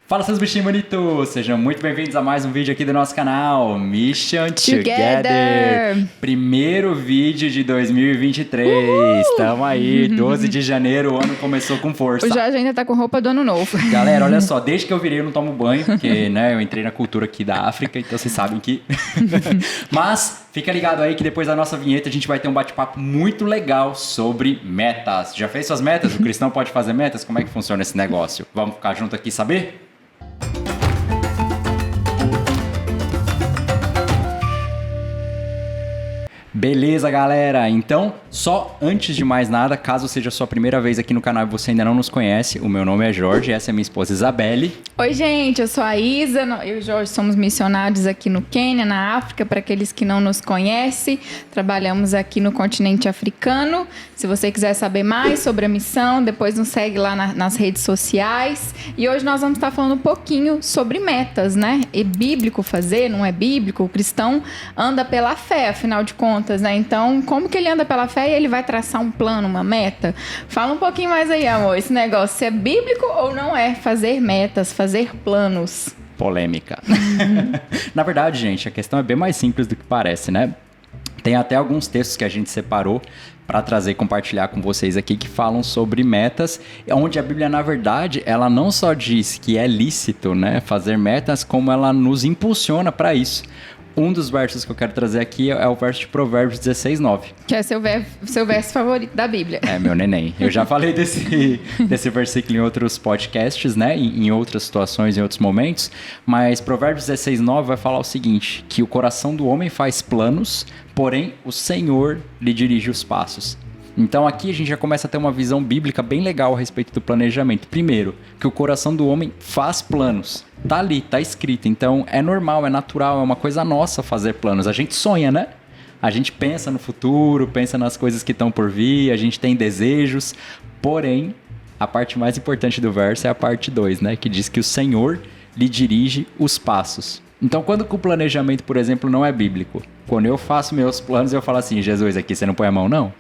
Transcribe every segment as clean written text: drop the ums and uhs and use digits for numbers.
Fala, seus bichinhos bonitos! Sejam muito bem-vindos a mais um vídeo aqui do nosso canal Mission Together! Primeiro vídeo de 2023. Tamo aí, 12 de janeiro, o ano começou com força. O Jorge ainda tá com roupa do ano novo. Galera, olha só, desde que eu virei eu não tomo banho, porque né, eu entrei na cultura aqui da África, então vocês sabem que... Mas fica ligado aí que depois da nossa vinheta a gente vai ter um bate-papo muito legal sobre metas. Já fez suas metas? O cristão pode fazer metas? Como é que funciona esse negócio? Vamos ficar junto aqui e saber? Beleza, galera? Então, só antes de mais nada, caso seja a sua primeira vez aqui no canal e você ainda não nos conhece, o meu nome é Jorge, essa é minha esposa Isabelle. Oi, gente, eu sou a Isa, eu e o Jorge somos missionários aqui no Quênia, na África, para aqueles que não nos conhecem. Trabalhamos aqui no continente africano. Se você quiser saber mais sobre a missão, depois nos segue lá nas redes sociais. E hoje nós vamos estar falando um pouquinho sobre metas, né? É bíblico fazer, não é bíblico? O cristão anda pela fé, afinal de contas, né? Então, como que ele anda pela fé e ele vai traçar um plano, uma meta? Fala um pouquinho mais aí, amor, esse negócio, se é bíblico ou não é fazer metas, fazer planos? Polêmica. Na verdade, gente, a questão é bem mais simples do que parece, né? Tem até alguns textos que a gente separou para trazer e compartilhar com vocês aqui que falam sobre metas, onde a Bíblia, na verdade, ela não só diz que é lícito, né, fazer metas, como ela nos impulsiona para isso. Um dos versos que eu quero trazer aqui é o verso de Provérbios 16:9. Que é seu verso favorito da Bíblia. É, meu neném. Eu já falei desse versículo em outros podcasts, né? Em outras situações, em outros momentos. Mas Provérbios 16:9 vai falar o seguinte, que o coração do homem faz planos, porém o Senhor lhe dirige os passos. Então aqui a gente já começa a ter uma visão bíblica bem legal a respeito do planejamento. Primeiro, que o coração do homem faz planos. Tá ali, tá escrito. Então é normal, é natural, é uma coisa nossa fazer planos. A gente sonha, né? A gente pensa no futuro, pensa nas coisas que estão por vir, a gente tem desejos. Porém, a parte mais importante do verso é a parte 2, né? Que diz que o Senhor lhe dirige os passos. Então, quando o planejamento, por exemplo, não é bíblico, quando eu faço meus planos, eu falo assim, Jesus, aqui você não põe a mão, não?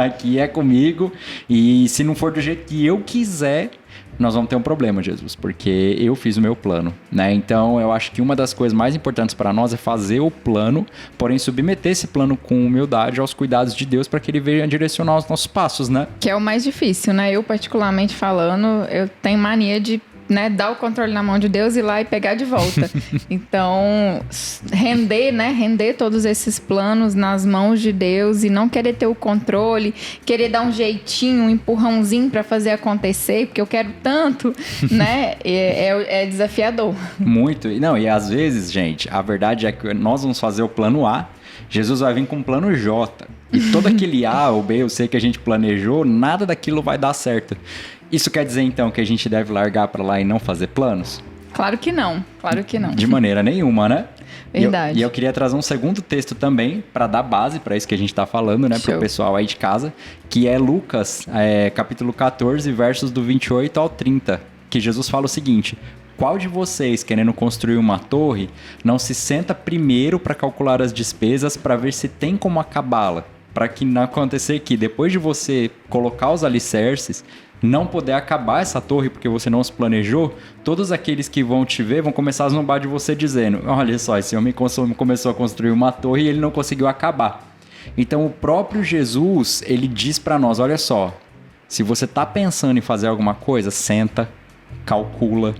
Aqui é comigo, e se não for do jeito que eu quiser, nós vamos ter um problema, Jesus, porque eu fiz o meu plano, né? Então, eu acho que uma das coisas mais importantes para nós é fazer o plano, porém submeter esse plano com humildade aos cuidados de Deus para que Ele venha direcionar os nossos passos, né? Que é o mais difícil, né? Eu, particularmente falando, eu tenho mania de dar o controle na mão de Deus e ir lá e pegar de volta. Então, render todos esses planos nas mãos de Deus e não querer ter o controle, querer dar um jeitinho, um empurrãozinho para fazer acontecer, porque eu quero tanto, né? É desafiador. Muito. Não, e às vezes, gente, a verdade é que nós vamos fazer o plano A, Jesus vai vir com o plano J. E todo aquele A ou B, eu sei que a gente planejou, nada daquilo vai dar certo. Isso quer dizer, então, que a gente deve largar pra lá e não fazer planos? Claro que não, claro que não. De maneira nenhuma, né? Verdade. E eu queria trazer um segundo texto também, para dar base para isso que a gente tá falando, né? Para o pessoal aí de casa, que é Lucas, capítulo 14, versos do 28 ao 30, que Jesus fala o seguinte: qual de vocês, querendo construir uma torre, não se senta primeiro para calcular as despesas para ver se tem como acabá-la? Para que não acontecer que depois de você colocar os alicerces, não poder acabar essa torre porque você não se planejou, todos aqueles que vão te ver vão começar a zombar de você dizendo, olha só, esse homem começou a construir uma torre e ele não conseguiu acabar. Então o próprio Jesus, ele diz para nós, olha só, se você tá pensando em fazer alguma coisa, senta, calcula.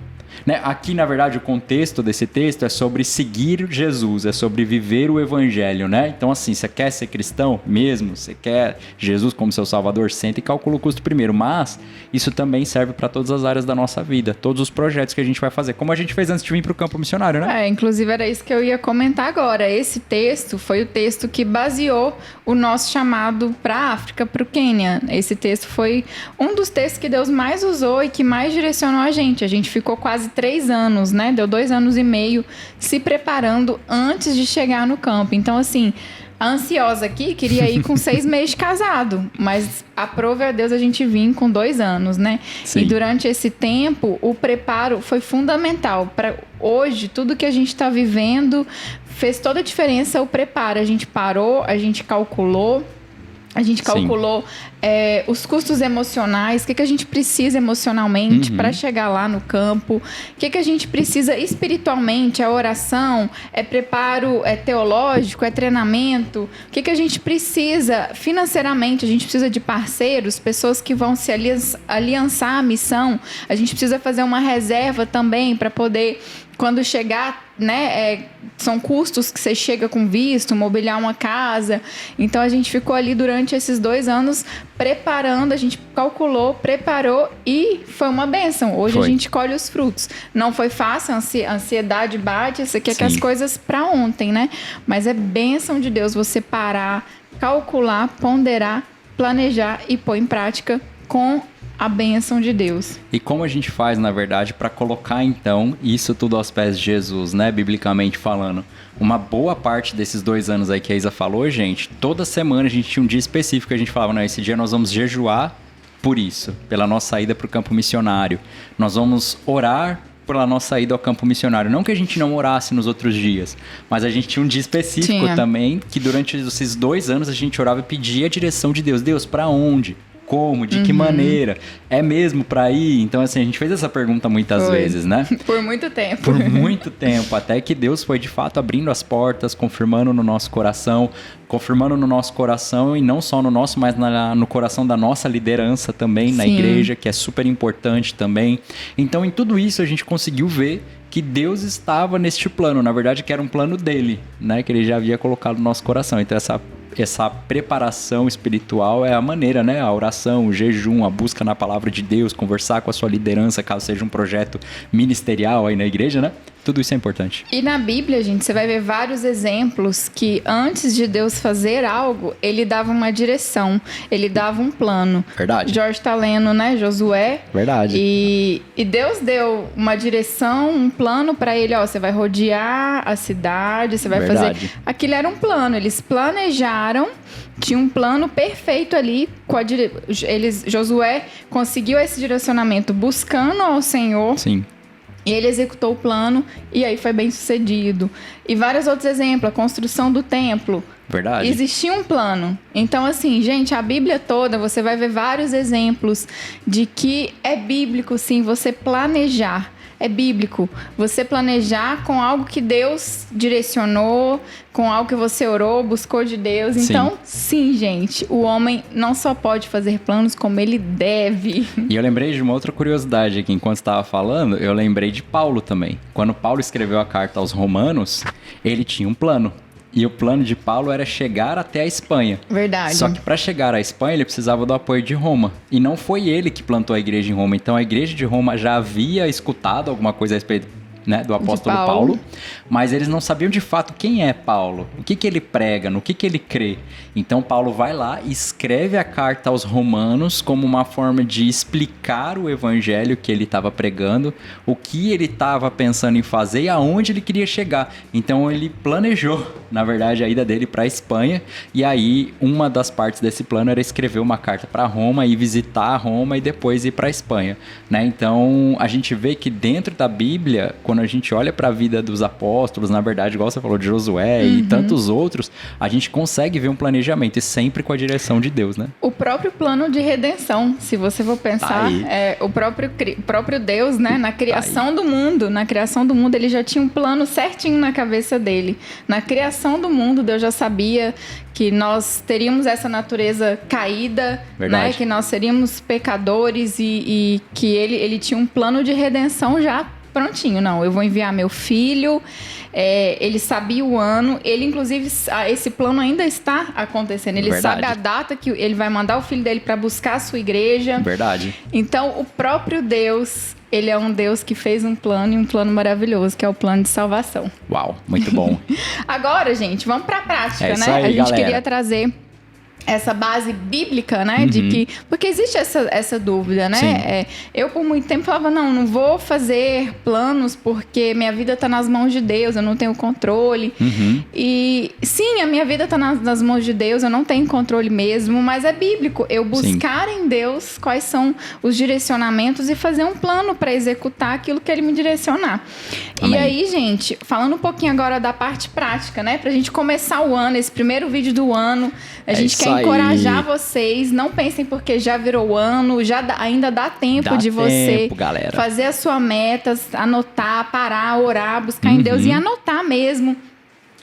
Né? Aqui, na verdade, o contexto desse texto é sobre seguir Jesus, é sobre viver o evangelho, né? Então, assim, você quer ser cristão mesmo? Você quer Jesus como seu salvador? Senta e calcula o custo primeiro. Mas isso também serve para todas as áreas da nossa vida, todos os projetos que a gente vai fazer, como a gente fez antes de vir para o campo missionário, né? Inclusive era isso que eu ia comentar agora. Esse texto foi o texto que baseou o nosso chamado para a África, para o Quênia. Esse texto foi um dos textos que Deus mais usou e que mais direcionou a gente. A gente ficou quase 3 anos, né? Deu 2 anos e meio se preparando antes de chegar no campo. Então, assim, a ansiosa aqui queria ir com 6 meses de casado, mas aprove a Deus a gente vir com 2 anos, né? Sim. E durante esse tempo, o preparo foi fundamental. Para hoje, tudo que a gente está vivendo fez toda a diferença o preparo. A gente parou, a gente calculou os custos emocionais, o que a gente precisa emocionalmente para chegar lá no campo, o que a gente precisa espiritualmente, é oração, é preparo teológico, é treinamento, o que a gente precisa financeiramente, a gente precisa de parceiros, pessoas que vão se aliançar à missão, a gente precisa fazer uma reserva também para poder, quando chegar, né, são custos que você chega com visto, mobiliar uma casa. Então a gente ficou ali durante esses 2 anos preparando, a gente calculou, preparou e foi uma bênção. Hoje a gente colhe os frutos. Não foi fácil, a ansiedade bate, você quer que as coisas para ontem, né? Mas é bênção de Deus você parar, calcular, ponderar, planejar e pôr em prática com a bênção de Deus. E como a gente faz, na verdade, para colocar, então, isso tudo aos pés de Jesus, né? Biblicamente falando. Uma boa parte desses 2 anos aí que a Isa falou, gente, toda semana a gente tinha um dia específico que a gente falava, não, esse dia nós vamos jejuar por isso, pela nossa saída para o campo missionário. Nós vamos orar pela nossa ida ao campo missionário. Não que a gente não orasse nos outros dias, mas a gente tinha um dia específico também, que durante esses 2 anos a gente orava e pedia a direção de Deus. Deus, para onde? Como? De que maneira? É mesmo pra ir? Então, assim, a gente fez essa pergunta muitas vezes, né? Por muito tempo. Por muito tempo, até que Deus foi, de fato, abrindo as portas, confirmando no nosso coração e não só no nosso, mas no coração da nossa liderança também, na igreja, que é super importante também. Então, em tudo isso, a gente conseguiu ver que Deus estava neste plano, na verdade, que era um plano dele, né? Que ele já havia colocado no nosso coração. Então, essa preparação espiritual é a maneira, né? A oração, o jejum, a busca na palavra de Deus, conversar com a sua liderança, caso seja um projeto ministerial aí na igreja, né? Tudo isso é importante. E na Bíblia, gente, você vai ver vários exemplos que antes de Deus fazer algo, ele dava uma direção, ele dava um plano. Verdade. Jorge tá lendo, né? Josué. Verdade. E Deus deu uma direção, um plano para ele, ó, você vai rodear a cidade, você vai fazer... Aquilo era um plano, eles planejaram, tinha um plano perfeito ali, Josué conseguiu esse direcionamento buscando ao Senhor. Sim. E ele executou o plano e aí foi bem sucedido. E vários outros exemplos, a construção do templo. Verdade. Existia um plano. Então, assim, gente, a Bíblia toda, você vai ver vários exemplos de que é bíblico, sim, você planejar. É bíblico. Você planejar com algo que Deus direcionou, com algo que você orou, buscou de Deus. Então, sim, gente, o homem não só pode fazer planos, como ele deve. E eu lembrei de uma outra curiosidade aqui, enquanto estava falando, eu lembrei de Paulo também. Quando Paulo escreveu a carta aos Romanos, ele tinha um plano. E o plano de Paulo era chegar até a Espanha. Verdade. Só que para chegar à Espanha, ele precisava do apoio de Roma. E não foi ele que plantou a igreja em Roma. Então, a igreja de Roma já havia escutado alguma coisa a respeito, né, do apóstolo Paulo, mas eles não sabiam de fato quem é Paulo, o que ele prega, no que ele crê. Então Paulo vai lá e escreve a carta aos Romanos como uma forma de explicar o evangelho que ele estava pregando, o que ele estava pensando em fazer e aonde ele queria chegar. Então ele planejou, na verdade, a ida dele para a Espanha, e aí uma das partes desse plano era escrever uma carta para Roma e visitar Roma e depois ir para a Espanha, né? Então a gente vê que dentro da Bíblia, quando a gente olha para a vida dos apóstolos, na verdade, igual você falou de Josué e tantos outros, a gente consegue ver um planejamento e sempre com a direção de Deus, né? O próprio plano de redenção, se você for pensar, o próprio Deus, né, na criação do mundo, ele já tinha um plano certinho na cabeça dele. Na criação do mundo, Deus já sabia que nós teríamos essa natureza caída, né, que nós seríamos pecadores e que ele tinha um plano de redenção já prontinho. Não, eu vou enviar meu filho, ele sabia o ano, ele inclusive, esse plano ainda está acontecendo, ele sabe a data que ele vai mandar o filho dele para buscar a sua igreja. Verdade. Então, o próprio Deus, ele é um Deus que fez um plano, e um plano maravilhoso, que é o plano de salvação. Uau, muito bom. Agora, gente, vamos para a prática, né? Aí, a gente galera. queria trazer essa base bíblica, né, de que... Porque existe essa dúvida, né? Eu, por muito tempo, falava, não vou fazer planos porque minha vida está nas mãos de Deus, eu não tenho controle. E, sim, a minha vida está nas mãos de Deus, eu não tenho controle mesmo, mas é bíblico eu buscar em Deus quais são os direcionamentos e fazer um plano para executar aquilo que Ele me direcionar. Amém. E aí, gente, falando um pouquinho agora da parte prática, né? Pra gente começar o ano, esse primeiro vídeo do ano, a gente quer encorajar vocês. Não pensem porque já virou ano, ainda dá tempo de você galera, fazer as suas metas, anotar, parar, orar, buscar em Deus e anotar mesmo.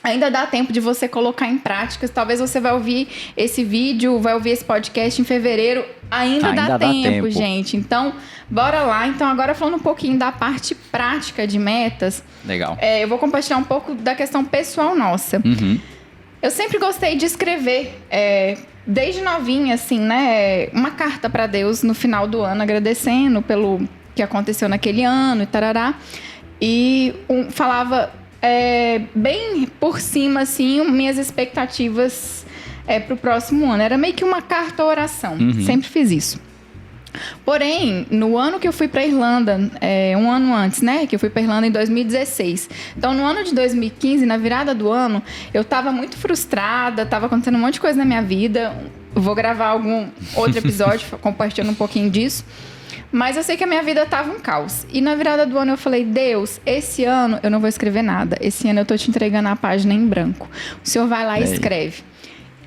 Ainda dá tempo de você colocar em práticas. Talvez você vai ouvir esse vídeo, vai ouvir esse podcast em fevereiro. Ainda dá tempo, gente. Então, bora lá. Então, agora falando um pouquinho da parte prática de metas. Legal. Eu vou compartilhar um pouco da questão pessoal nossa. Eu sempre gostei de escrever, desde novinha, assim, né? Uma carta para Deus no final do ano, agradecendo pelo que aconteceu naquele ano e tarará. E falava... bem por cima, assim, minhas expectativas pro próximo ano. Era meio que uma carta-oração. Sempre fiz isso. Porém, no ano que eu fui pra Irlanda, um ano antes, né? Que eu fui pra Irlanda em 2016. Então, no ano de 2015, na virada do ano, eu tava muito frustrada, tava acontecendo um monte de coisa na minha vida. Vou gravar algum outro episódio compartilhando um pouquinho disso. Mas eu sei que a minha vida tava um caos. E na virada do ano eu falei, Deus, esse ano eu não vou escrever nada. Esse ano eu tô te entregando a página em branco. O Senhor vai lá e escreve.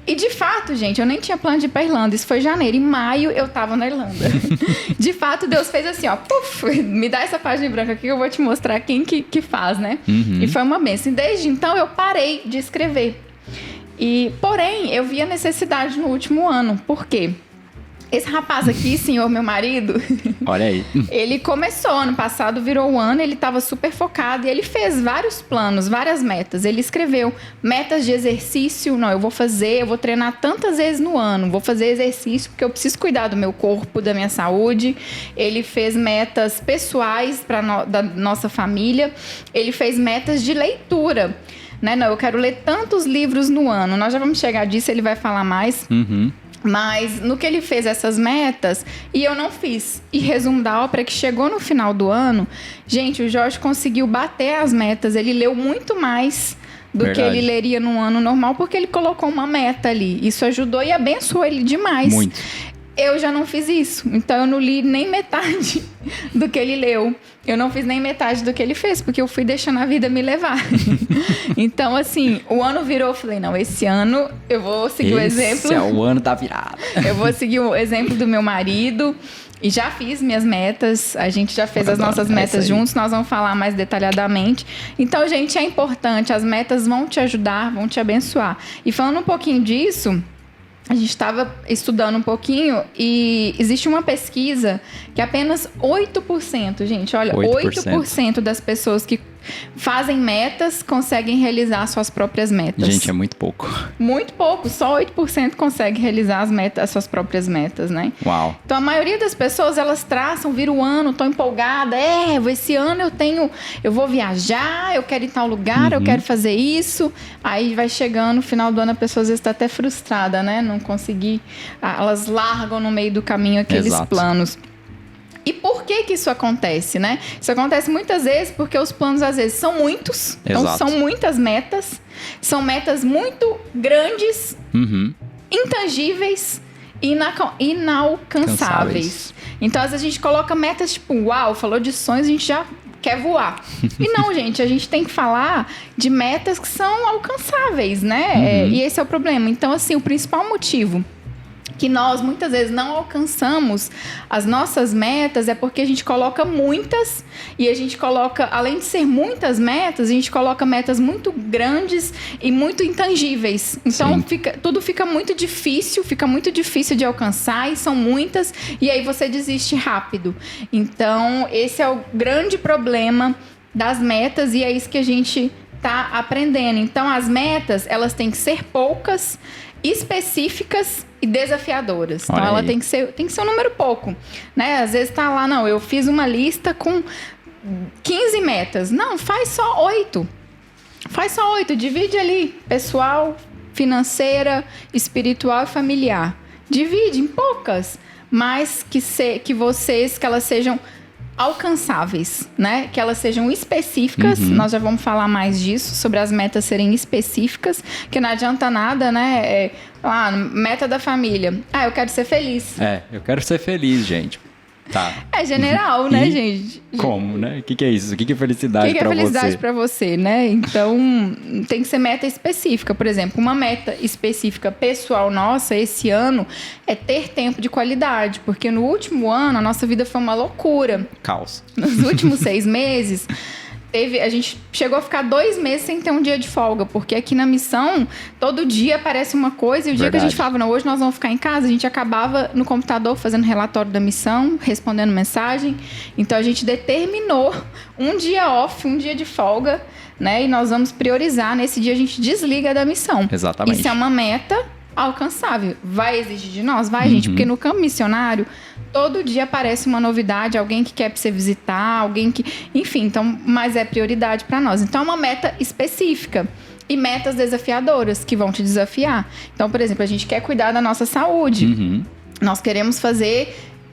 E de fato, gente, eu nem tinha plano de ir pra Irlanda. Isso foi janeiro. Em maio eu tava na Irlanda. De fato, Deus fez assim, ó. Puf, me dá essa página em branco aqui que eu vou te mostrar quem que faz, né? E foi uma bênção. E desde então eu parei de escrever. Porém, eu vi a necessidade no último ano. Por quê? Esse rapaz aqui, senhor, meu marido... Olha aí. Ele começou, ano passado virou o ano, ele estava super focado e ele fez vários planos, várias metas. Ele escreveu metas de exercício. Não, eu vou treinar tantas vezes no ano, vou fazer exercício porque eu preciso cuidar do meu corpo, da minha saúde. Ele fez metas pessoais da nossa família. Ele fez metas de leitura. Né? Não, eu quero ler tantos livros no ano. Nós já vamos chegar disso, ele vai falar mais. Mas no que ele fez essas metas, e eu não fiz. E resumo da ópera é que chegou no final do ano, gente, o Jorge conseguiu bater as metas. Ele leu muito mais do que ele leria num ano normal, porque ele colocou uma meta ali. Isso ajudou e abençoou ele demais. Muito. Eu já não fiz isso, então eu não li nem metade do que ele leu. Eu não fiz nem metade do que ele fez, porque eu fui deixando a vida me levar. Então, assim, o ano virou, eu falei, não, esse ano eu vou seguir o exemplo... Esse é o ano da virada. Eu vou seguir o exemplo do meu marido e já fiz minhas metas, a gente já fez as nossas metas juntos, nós vamos falar mais detalhadamente. Então, gente, é importante, as metas vão te ajudar, vão te abençoar. E falando um pouquinho disso... A gente estava estudando um pouquinho e existe uma pesquisa que apenas 8%, gente, olha, 8% das pessoas que fazem metas conseguem realizar suas próprias metas. Gente, é muito pouco. Muito pouco, só 8% consegue realizar as suas próprias metas, né? Uau. Então, a maioria das pessoas, elas traçam, vira o ano, tô empolgada, esse ano eu vou viajar, eu quero ir em tal lugar, eu quero fazer isso. Aí vai chegando, no final do ano, a pessoa às vezes está até frustrada, né? Não conseguir, elas largam no meio do caminho aqueles planos. E por que isso acontece, né? Isso acontece muitas vezes porque os planos, às vezes, são muitos. Então, são muitas metas. São metas muito grandes, intangíveis e inalcançáveis. Então, às vezes, a gente coloca metas tipo, uau, falou de sonhos, a gente já quer voar. E não, gente, a gente tem que falar de metas que são alcançáveis, né? E esse é o problema. Então, assim, o principal motivo que nós muitas vezes não alcançamos as nossas metas é porque a gente coloca muitas e a gente coloca, além de ser muitas metas, a gente coloca metas muito grandes e muito intangíveis. Então tudo fica muito difícil de alcançar e são muitas e aí você desiste rápido. Então esse é o grande problema das metas e é isso que a gente tá aprendendo. Então as metas, elas têm que ser poucas, específicas e desafiadoras. Então ela tem que ser um número pouco, né? Às vezes tá lá, não, eu fiz uma lista com 15 metas. Não, faz só 8. Faz só 8, divide ali, pessoal, financeira, espiritual e familiar. Divide em poucas, mas que elas sejam alcançáveis, né? Que elas sejam específicas. Nós já vamos falar mais disso, sobre as metas serem específicas, que não adianta nada, né? Meta da família. Eu quero ser feliz. Eu quero ser feliz, gente. Tá. É general, né, gente? Como, né? O que é isso? O que é felicidade pra você? O que é felicidade pra você, né? Então, tem que ser meta específica. Por exemplo, uma meta específica pessoal nossa, esse ano, é ter tempo de qualidade. Porque no último ano, a nossa vida foi uma loucura. Caos. Nos últimos 6 meses... a gente chegou a ficar 2 meses sem ter um dia de folga, porque aqui na missão, todo dia aparece uma coisa, e o dia que a gente falava, não, hoje nós vamos ficar em casa, a gente acabava no computador fazendo relatório da missão, respondendo mensagem. Então, a gente determinou um dia off, um dia de folga, né? E nós vamos priorizar. Nesse dia, a gente desliga da missão. Exatamente. Isso é uma meta alcançável. Vai exigir de nós? Vai, gente, porque no campo missionário... Todo dia aparece uma novidade, alguém que quer você visitar, alguém que... Enfim, então, mas é prioridade para nós. Então, é uma meta específica. E metas desafiadoras, que vão te desafiar. Então, por exemplo, a gente quer cuidar da nossa saúde. Nós queremos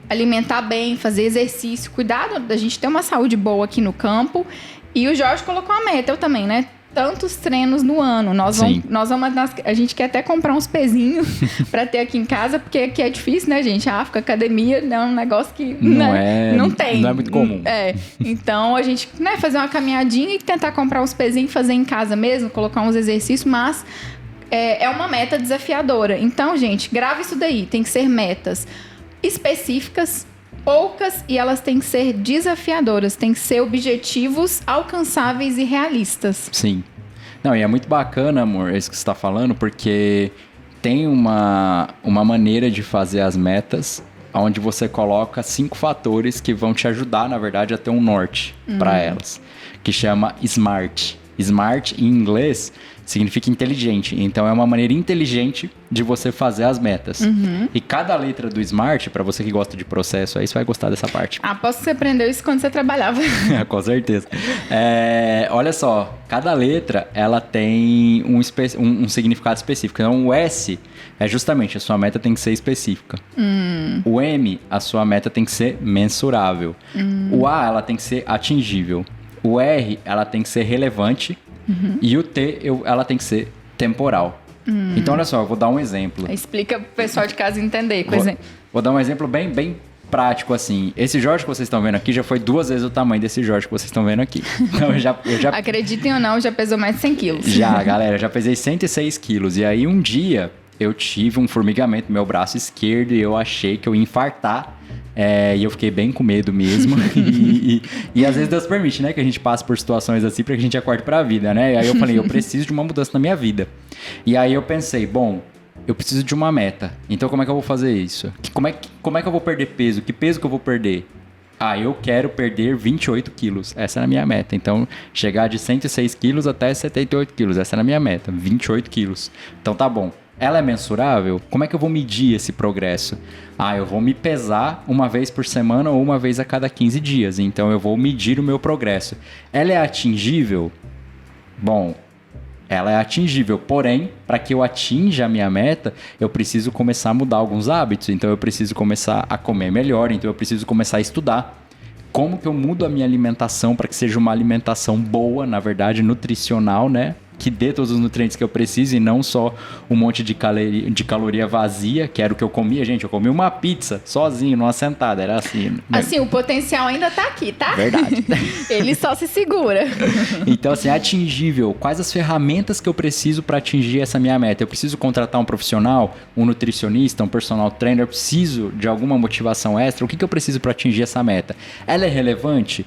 alimentar bem, fazer exercício, cuidar da gente ter uma saúde boa aqui no campo. E o Jorge colocou a meta, eu também, né? Tantos treinos no ano. Nós vamos a gente quer até comprar uns pezinhos para ter aqui em casa, porque aqui é difícil, né, gente? A África, academia, é um negócio que não tem. Não é muito comum. Então, a gente fazer uma caminhadinha e tentar comprar uns pezinhos, fazer em casa mesmo, colocar uns exercícios, mas é uma meta desafiadora. Então, gente, grava isso daí. Tem que ser metas específicas, poucas, e elas têm que ser desafiadoras, têm que ser objetivos alcançáveis e realistas. Sim. Não, e é muito bacana, amor, isso que você está falando, porque tem uma maneira de fazer as metas onde você coloca 5 fatores que vão te ajudar, na verdade, a ter um norte para elas, que chama SMART. SMART, em inglês, significa inteligente. Então, é uma maneira inteligente de você fazer as metas. E cada letra do SMART, para você que gosta de processo, aí você vai gostar dessa parte. Aposto que você aprendeu isso quando você trabalhava. Com certeza. Olha só, cada letra, ela tem um significado específico. Então, o S é justamente, a sua meta tem que ser específica. O M, a sua meta tem que ser mensurável. O A, ela tem que ser atingível. O R, ela tem que ser relevante. E o T, ela tem que ser temporal. Então, olha só, eu vou dar um exemplo. Explica pro pessoal de casa entender. Vou dar um exemplo bem prático, assim. Esse Jorge que vocês estão vendo aqui já foi 2 vezes o tamanho desse Jorge que vocês estão vendo aqui. Então, eu já... Acreditem ou não, já pesou mais de 100 quilos. Já, galera, já pesei 106 quilos. E aí, um dia, eu tive um formigamento no meu braço esquerdo e eu achei que eu ia infartar. E eu fiquei bem com medo mesmo. e às vezes Deus permite, né? Que a gente passe por situações assim pra que a gente acorde pra vida, né? E aí eu falei, eu preciso de uma mudança na minha vida. E aí eu pensei, bom, eu preciso de uma meta. Então como é que eu vou fazer isso? Como é que eu vou perder peso? Que peso que eu vou perder? Eu quero perder 28 quilos. Essa era a minha meta. Então, chegar de 106 quilos até 78 quilos. Essa era a minha meta, 28 quilos. Então tá bom. Ela é mensurável? Como é que eu vou medir esse progresso? Eu vou me pesar uma vez por semana ou uma vez a cada 15 dias. Então, eu vou medir o meu progresso. Ela é atingível? Bom, ela é atingível. Porém, para que eu atinja a minha meta, eu preciso começar a mudar alguns hábitos. Então, eu preciso começar a comer melhor. Então, eu preciso começar a estudar. Como que eu mudo a minha alimentação para que seja uma alimentação boa, na verdade, nutricional, né? Que dê todos os nutrientes que eu preciso e não só um monte de caloria vazia, que era o que eu comia. Gente, eu comia uma pizza sozinho, numa sentada, era assim. Assim, o potencial ainda tá aqui, tá? Verdade. Ele só se segura. Então, assim, é atingível. Quais as ferramentas que eu preciso para atingir essa minha meta? Eu preciso contratar um profissional, um nutricionista, um personal trainer? Eu preciso de alguma motivação extra? O que eu preciso para atingir essa meta? Ela é relevante?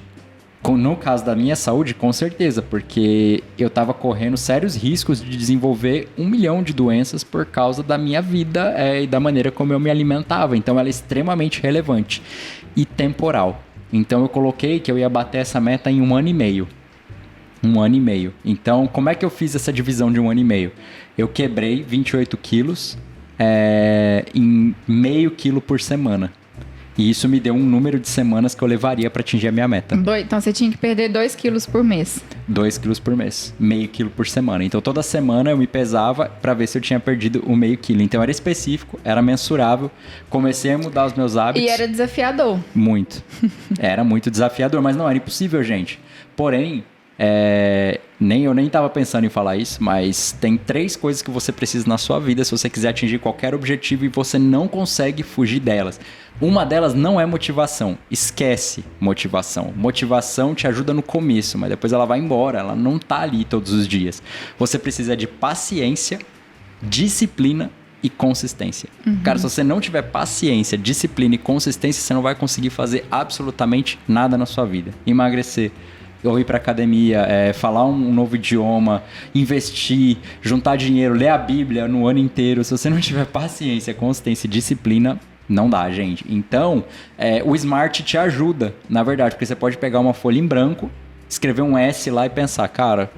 No caso da minha saúde, com certeza, porque eu estava correndo sérios riscos de desenvolver 1 milhão de doenças por causa da minha vida e da maneira como eu me alimentava. Então, ela é extremamente relevante e temporal. Então, eu coloquei que eu ia bater essa meta em 1 ano e meio. 1 ano e meio. Então, como é que eu fiz essa divisão de 1 ano e meio? Eu quebrei 28 quilos em meio quilo por semana. E isso me deu um número de semanas que eu levaria para atingir a minha meta. Então você tinha que perder 2 quilos por mês. 2 quilos por mês. Meio quilo por semana. Então toda semana eu me pesava para ver se eu tinha perdido o meio quilo. Então era específico, era mensurável. Comecei a mudar os meus hábitos. E era desafiador. Muito. Era muito desafiador, mas não era impossível, gente. Porém, Eu nem estava pensando em falar isso, mas tem 3 coisas que você precisa na sua vida se você quiser atingir qualquer objetivo e você não consegue fugir delas. Uma delas não é motivação. Esquece motivação. Motivação te ajuda no começo, mas depois ela vai embora, ela não tá ali todos os dias. Você precisa de paciência, disciplina e consistência. Cara, se você não tiver paciência, disciplina e consistência, você não vai conseguir fazer absolutamente nada na sua vida. Emagrecer, ou ir pra academia, falar um novo idioma, investir, juntar dinheiro, ler a Bíblia no ano inteiro. Se você não tiver paciência, consistência e disciplina, não dá, gente. Então, o Smart te ajuda, na verdade, porque você pode pegar uma folha em branco, escrever um S lá e pensar, cara,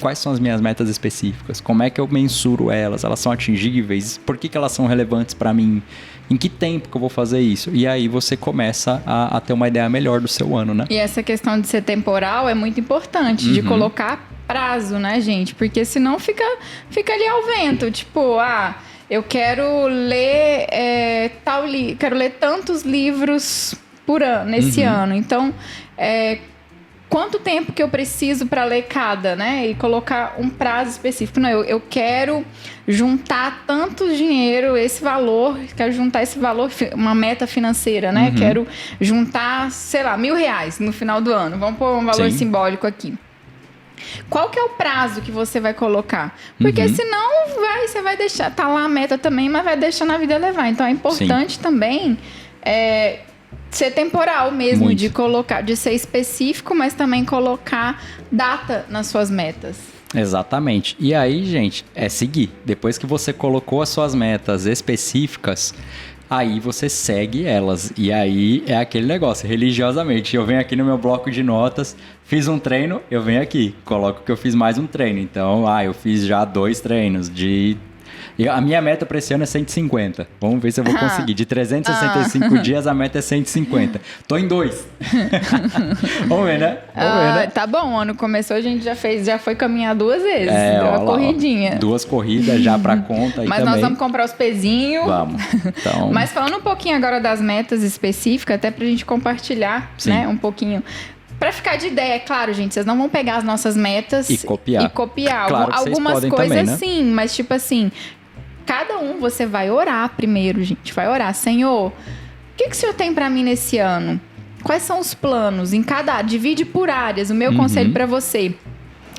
quais são as minhas metas específicas? Como é que eu mensuro elas? Elas são atingíveis? Por que elas são relevantes para mim? Em que tempo que eu vou fazer isso? E aí você começa a ter uma ideia melhor do seu ano, né? E essa questão de ser temporal é muito importante, de colocar prazo, né, gente? Porque senão fica ali ao vento. Tipo, eu quero ler quero ler tantos livros por ano, nesse ano. Então, quanto tempo que eu preciso para ler cada, né? E colocar um prazo específico. Não, eu quero juntar tanto dinheiro, quero juntar esse valor, uma meta financeira, né? Quero juntar, sei lá, R$1.000 no final do ano. Vamos pôr um valor simbólico aqui. Qual que é o prazo que você vai colocar? Porque senão você vai deixar, tá lá a meta também, mas vai deixar na vida levar. Então é importante também ser temporal mesmo, muito. De ser específico, mas também colocar data nas suas metas. Exatamente. E aí, gente, é seguir. Depois que você colocou as suas metas específicas, aí você segue elas. E aí é aquele negócio, religiosamente. Eu venho aqui no meu bloco de notas, fiz um treino, eu venho aqui, coloco que eu fiz mais um treino. Então, eu fiz já 2 treinos a minha meta para esse ano é 150. Vamos ver se eu vou conseguir. De 365 dias, a meta é 150. Tô em 2. Vamos ver, né? Tá bom, o ano começou, a gente já foi caminhar 2 vezes. Deu uma corridinha. 2 corridas já pra conta. Mas nós vamos comprar os pezinhos. Vamos. Então... Mas falando um pouquinho agora das metas específicas, até pra gente compartilhar, né, um pouquinho... Pra ficar de ideia, é claro, gente, vocês não vão pegar as nossas metas e copiar. Claro, algumas coisas também, né? Sim, mas tipo assim, cada um você vai orar primeiro, gente. Vai orar, Senhor, o que o Senhor tem pra mim nesse ano? Quais são os planos? Divide por áreas. O meu conselho pra você: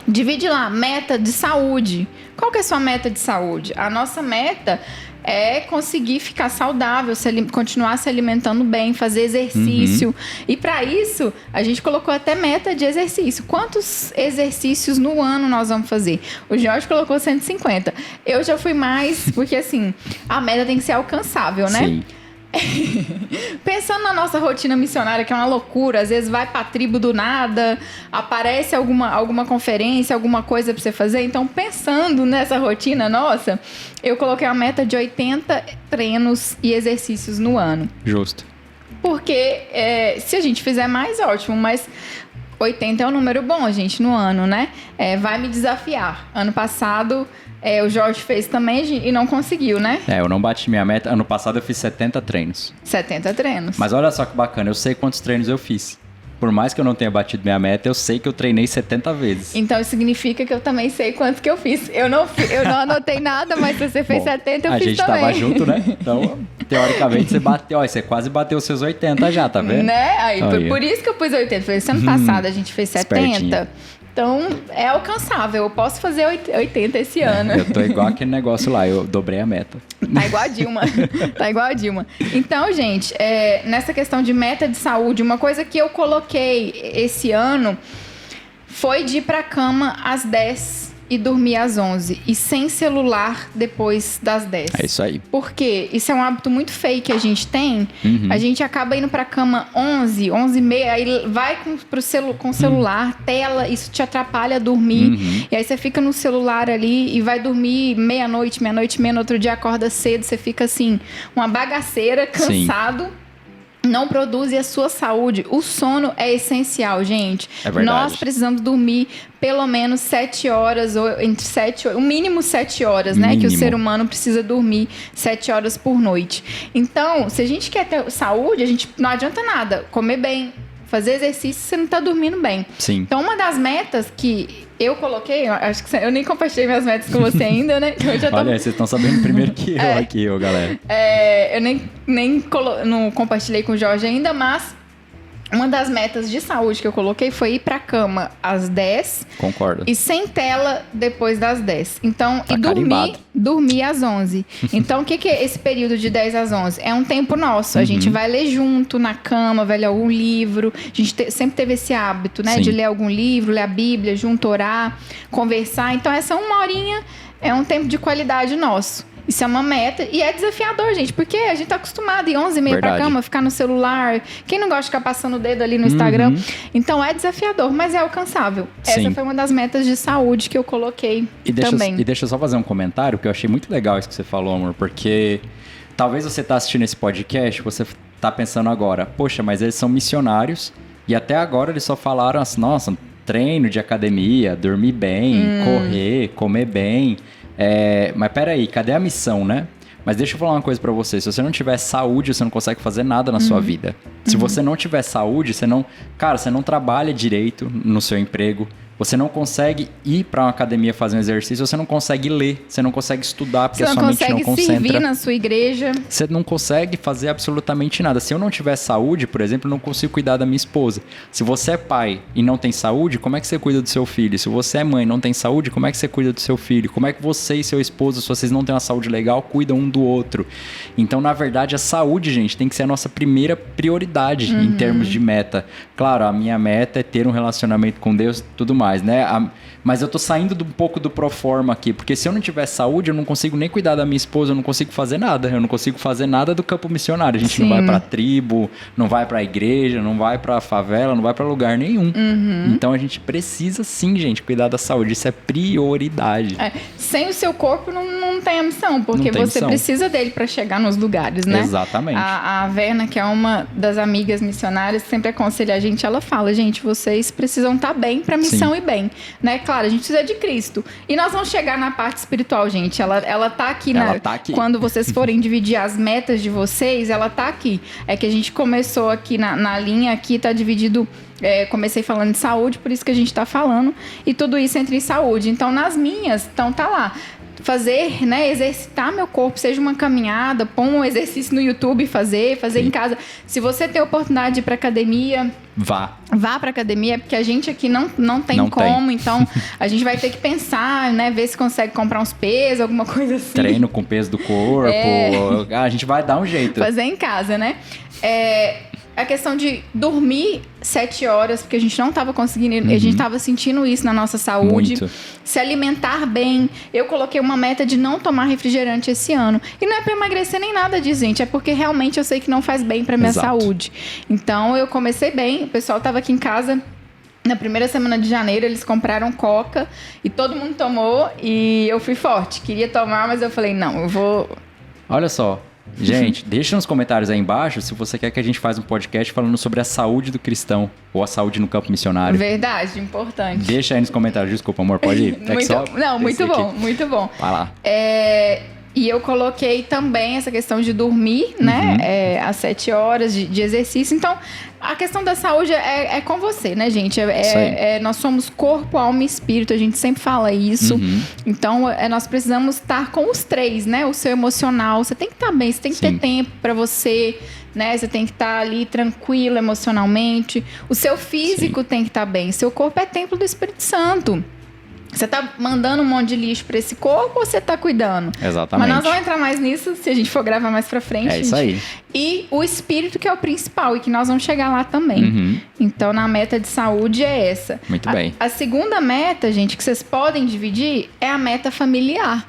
divide lá, meta de saúde. Qual que é a sua meta de saúde? A nossa meta é conseguir ficar saudável, continuar se alimentando bem, fazer exercício. E para isso, a gente colocou até meta de exercício. Quantos exercícios no ano nós vamos fazer? O Jorge colocou 150. Eu já fui mais, porque assim, a meta tem que ser alcançável, né? Sim. Pensando na nossa rotina missionária, que é uma loucura, às vezes vai pra tribo do nada, aparece alguma conferência, alguma coisa pra você fazer. Então, pensando nessa rotina nossa, eu coloquei uma meta de 80 treinos e exercícios no ano. Justo. Porque se a gente fizer mais, ótimo, mas 80 é um número bom, gente, no ano, né? Vai me desafiar. Ano passado... o Jorge fez também e não conseguiu, né? Eu não bati minha meta. Ano passado eu fiz 70 treinos. 70 treinos. Mas olha só que bacana, eu sei quantos treinos eu fiz. Por mais que eu não tenha batido minha meta, eu sei que eu treinei 70 vezes. Então isso significa que eu também sei quanto que eu fiz. Eu não anotei nada, mas se você fez 70, eu fiz também. A gente tava junto, né? Então, teoricamente, você bateu. Você quase bateu os seus 80 já, tá vendo? Né? Por isso que eu pus 80. Foi ano passado, a gente fez 70. Espertinha. Então, é alcançável. Eu posso fazer 80 esse ano. Eu tô igual aquele negócio lá. Eu dobrei a meta. Tá igual a Dilma. Então, gente, nessa questão de meta de saúde, uma coisa que eu coloquei esse ano foi de ir pra cama às 10 e dormir às 11. E sem celular depois das 10. É isso aí. Porque isso é um hábito muito feio que a gente tem. A gente acaba indo pra cama 11 e meia, aí vai com o celular, tela, isso te atrapalha a dormir. E aí você fica no celular ali e vai dormir meia-noite, meia, no outro dia acorda cedo, você fica assim, uma bagaceira, cansado. Sim. Não produz a sua saúde. O sono é essencial, gente. É verdade. Nós precisamos dormir pelo menos 7 horas, ou entre 7, o mínimo 7 horas, né? Que o ser humano precisa dormir 7 horas por noite. Então, se a gente quer ter saúde, não adianta nada comer bem, fazer exercício, você não tá dormindo bem. Sim. Então, uma das metas que eu coloquei, acho que eu nem compartilhei minhas metas com você ainda, né? Eu já tô... Olha, vocês estão sabendo primeiro que eu aqui, galera. Eu não compartilhei com o Jorge ainda, mas uma das metas de saúde que eu coloquei foi ir pra cama às 10. Concordo. E sem tela depois das 10. Então, Tá e dormir às 11. Então, o que é esse período de 10 às 11? É um tempo nosso. A gente vai ler junto na cama, vai ler algum livro. A gente sempre teve esse hábito, né? Sim. De ler algum livro, ler a Bíblia, junto, orar, conversar. Então, essa 1 horinha é um tempo de qualidade nosso. Isso é uma meta e é desafiador, gente, porque a gente tá acostumado a ir 11h30 pra cama, ficar no celular. Quem não gosta de ficar passando o dedo ali no Instagram? Então é desafiador, mas é alcançável. Sim. Essa foi uma das metas de saúde que eu coloquei também. E deixa eu só fazer um comentário, porque eu achei muito legal isso que você falou, amor, porque talvez você tá assistindo esse podcast, você tá pensando agora, poxa, mas eles são missionários e até agora eles só falaram assim, nossa, treino de academia, dormir bem, correr, comer bem. Mas peraí, cadê a missão, né? Mas deixa eu falar uma coisa pra você. Se você não tiver saúde, você não consegue fazer nada na sua vida. Se você não tiver saúde, você não trabalha direito no seu emprego. Você não consegue ir para uma academia fazer um exercício, você não consegue ler, você não consegue estudar, porque a sua mente não concentra. Você não consegue servir na sua igreja. Você não consegue fazer absolutamente nada. Se eu não tiver saúde, por exemplo, eu não consigo cuidar da minha esposa. Se você é pai e não tem saúde, como é que você cuida do seu filho? Se você é mãe e não tem saúde, como é que você cuida do seu filho? Como é que você e seu esposo, se vocês não têm uma saúde legal, cuidam um do outro? Então, na verdade, a saúde, gente, tem que ser a nossa primeira prioridade em termos de meta. Claro, a minha meta é ter um relacionamento com Deus e tudo mais. Né? Mas eu tô saindo um pouco do proforma aqui, porque se eu não tiver saúde, eu não consigo nem cuidar da minha esposa, eu não consigo fazer nada. Eu não consigo fazer nada do campo missionário. A gente não vai pra tribo, não vai pra igreja, não vai pra favela, não vai pra lugar nenhum. Então a gente precisa sim, gente, cuidar da saúde. Isso é prioridade. Sem o seu corpo não tem a missão, porque você precisa dele pra chegar nos lugares, né? Exatamente. A Verna, que é uma das amigas missionárias, sempre aconselha a gente, ela fala, gente, vocês precisam estar bem pra missão ir bem, né? Claro, a gente precisa de Cristo. E nós vamos chegar na parte espiritual, gente. Ela tá aqui, tá aqui. Quando vocês forem dividir as metas de vocês, ela tá aqui. É que a gente começou aqui na linha, aqui tá dividido. Comecei falando de saúde, por isso que a gente tá falando. E tudo isso entra em saúde. Então, nas minhas, então tá lá. Fazer, né, exercitar meu corpo, seja uma caminhada, pôr um exercício no YouTube, fazer em casa. Se você tem a oportunidade de ir pra academia, vá pra academia, porque a gente aqui não tem como, então a gente vai ter que pensar, né, ver se consegue comprar uns pesos, alguma coisa assim. Treino com peso do corpo, a gente vai dar um jeito. Fazer em casa, né? A questão de dormir 7 horas, porque a gente não estava conseguindo, a gente estava sentindo isso na nossa saúde. Muito. Se alimentar bem. Eu coloquei uma meta de não tomar refrigerante esse ano. E não é para emagrecer nem nada disso, gente. É porque realmente eu sei que não faz bem para minha saúde. Então, eu comecei bem. O pessoal estava aqui em casa. Na primeira semana de janeiro, eles compraram Coca. E todo mundo tomou. E eu fui forte. Queria tomar, mas eu falei, não, eu vou... Olha só. Gente, deixa nos comentários aí embaixo se você quer que a gente faça um podcast falando sobre a saúde do cristão ou a saúde no campo missionário. Verdade, importante. Deixa aí nos comentários. Desculpa, amor, pode ir. Muito bom, muito bom. Vai lá. E eu coloquei também essa questão de dormir, né? Às 7 horas de exercício. Então, a questão da saúde é com você, né, gente? Nós somos corpo, alma e espírito. A gente sempre fala isso. Então, nós precisamos estar com os 3, né? O seu emocional. Você tem que estar bem, você tem que ter tempo para você, né? Você tem que estar ali tranquilo emocionalmente. O seu físico tem que estar bem. Seu corpo é templo do Espírito Santo. Você tá mandando um monte de lixo pra esse corpo ou você tá cuidando? Exatamente. Mas nós vamos entrar mais nisso se a gente for gravar mais pra frente. É isso aí. E o espírito, que é o principal, e que nós vamos chegar lá também. Então, na meta de saúde é essa. Muito bem. A segunda meta, gente, que vocês podem dividir, é a meta familiar.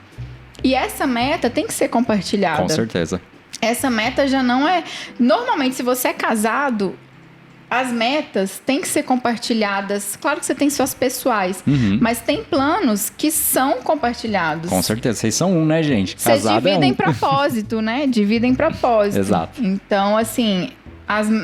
E essa meta tem que ser compartilhada. Com certeza. Essa meta já não é... Normalmente, se você é casado... As metas têm que ser compartilhadas. Claro que você tem suas pessoais, mas tem planos que são compartilhados. Com certeza. Vocês são um, né, gente? Casado Vocês dividem propósito, né? Dividem propósito. Exato. Então, assim,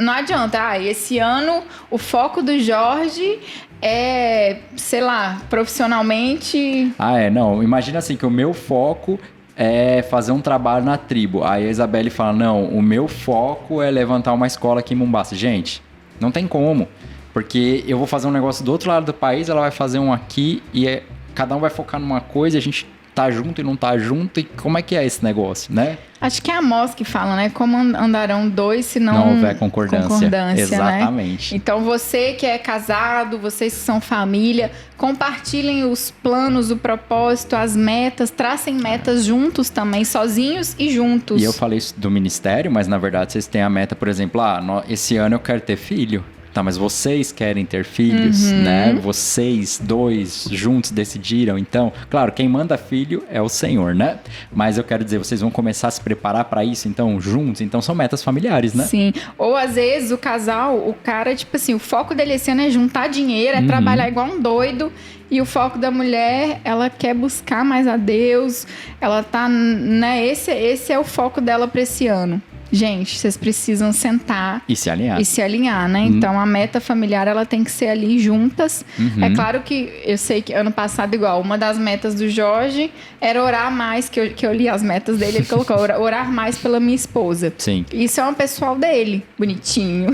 não adianta. Esse ano o foco do Jorge é, sei lá, profissionalmente... Não. Imagina assim, que o meu foco... é fazer um trabalho na tribo. Aí a Isabelle fala, não, o meu foco é levantar uma escola aqui em Mombasa. Gente, Não tem como. Porque eu vou fazer um negócio do outro lado do país, ela vai fazer um aqui e cada um vai focar numa coisa e a gente tá junto e não tá junto. E como é que é esse negócio, né? Acho que é a Amós que fala, né? Como andarão dois se não houver concordância. Exatamente. Né? Então, você que é casado, vocês que são família, compartilhem os planos, o propósito, as metas, tracem metas juntos também, sozinhos e juntos. E eu falei isso do ministério, mas na verdade vocês têm a meta, por exemplo, esse ano eu quero ter filho. Tá, mas vocês querem ter filhos, né? Vocês dois juntos decidiram. Então, claro, quem manda filho é o Senhor, né? Mas eu quero dizer, vocês vão começar a se preparar para isso, então, juntos. Então, são metas familiares, né? Sim. Ou, às vezes, o casal, o cara, tipo assim, o foco dele esse ano é juntar dinheiro, é trabalhar igual um doido. E o foco da mulher, ela quer buscar mais a Deus. Ela tá, né? Esse é o foco dela para esse ano. Gente, vocês precisam sentar e se alinhar, né? Então, a meta familiar, ela tem que ser ali juntas. É claro que eu sei que ano passado, igual, uma das metas do Jorge era orar mais, que eu li as metas dele, ele colocou orar mais pela minha esposa. Sim. Isso é um pessoal dele, bonitinho.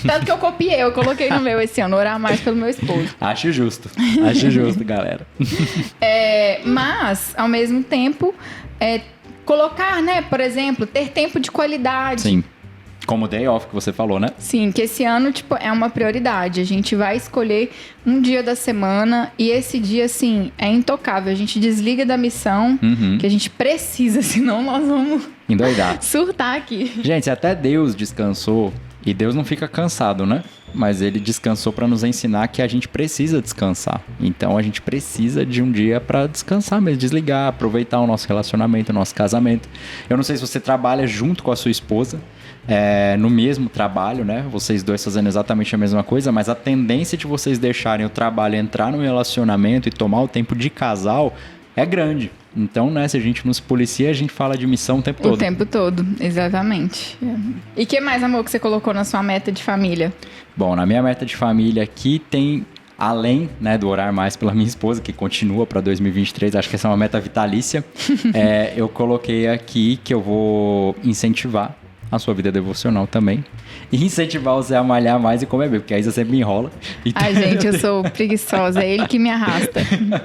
Tanto que eu copiei, eu coloquei no meu esse ano, orar mais pelo meu esposo. Acho justo, galera. Mas, ao mesmo tempo, colocar, né, por exemplo, ter tempo de qualidade. Sim. Como o day off que você falou, né? Sim, que esse ano, tipo, é uma prioridade. A gente vai escolher um dia da semana e esse dia, assim, é intocável. A gente desliga da missão que a gente precisa, senão nós vamos endoidar. Surtar aqui. Gente, até Deus descansou e Deus não fica cansado, né? Mas ele descansou para nos ensinar que a gente precisa descansar. Então a gente precisa de um dia para descansar mesmo, desligar, aproveitar o nosso relacionamento, o nosso casamento. Eu não sei se você trabalha junto com a sua esposa, no mesmo trabalho, né? Vocês dois fazendo exatamente a mesma coisa, mas a tendência de vocês deixarem o trabalho entrar no relacionamento e tomar o tempo de casal é grande. Então, né, se a gente não se policia, a gente fala de missão o tempo todo. O tempo todo, exatamente. E o que mais, amor, que você colocou na sua meta de família? Bom, na minha meta de família aqui tem, além, né, do orar mais pela minha esposa, que continua para 2023, acho que essa é uma meta vitalícia, eu coloquei aqui que eu vou incentivar a sua vida devocional também. E incentivar você a malhar mais e comer bem, porque aí você sempre me enrola. Então... Ai, gente, eu sou preguiçosa, é ele que me arrasta.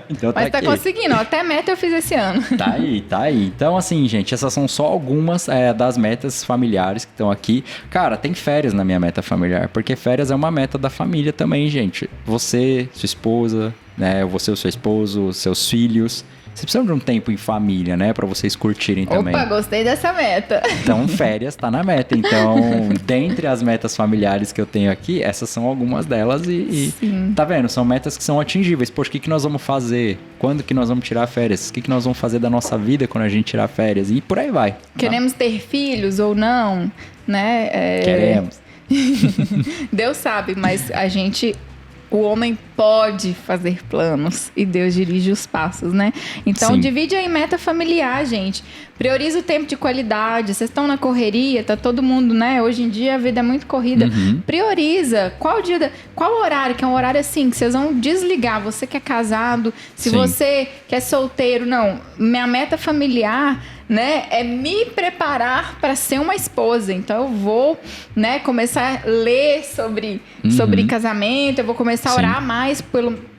Então, mas tá conseguindo, ó, até meta eu fiz esse ano. Tá aí. Então, assim, gente, essas são só algumas das metas familiares que estão aqui. Cara, tem férias na minha meta familiar, porque férias é uma meta da família também, gente. Você, sua esposa, né, você, o seu esposo, seus filhos... Vocês precisam de um tempo em família, né? Pra vocês curtirem também. Opa, gostei dessa meta. Então, férias tá na meta. Então, dentre as metas familiares que eu tenho aqui, essas são algumas delas e tá vendo? São metas que são atingíveis. Poxa, o que nós vamos fazer? Quando que nós vamos tirar férias? O que nós vamos fazer da nossa vida quando a gente tirar férias? E por aí vai. Queremos ter filhos ou não, né? Queremos. Deus sabe, mas o homem pode fazer planos e Deus dirige os passos, né? Então, Sim. Divide aí meta familiar, gente. Prioriza o tempo de qualidade. Vocês estão na correria, tá todo mundo, né? Hoje em dia a vida é muito corrida. Prioriza. Qual horário? Que é um horário assim, que vocês vão desligar. Você que é casado, se Sim. você que é solteiro, não. Minha meta familiar... né, é me preparar para ser uma esposa. Então eu vou, né, começar a ler sobre casamento, eu vou começar a orar mais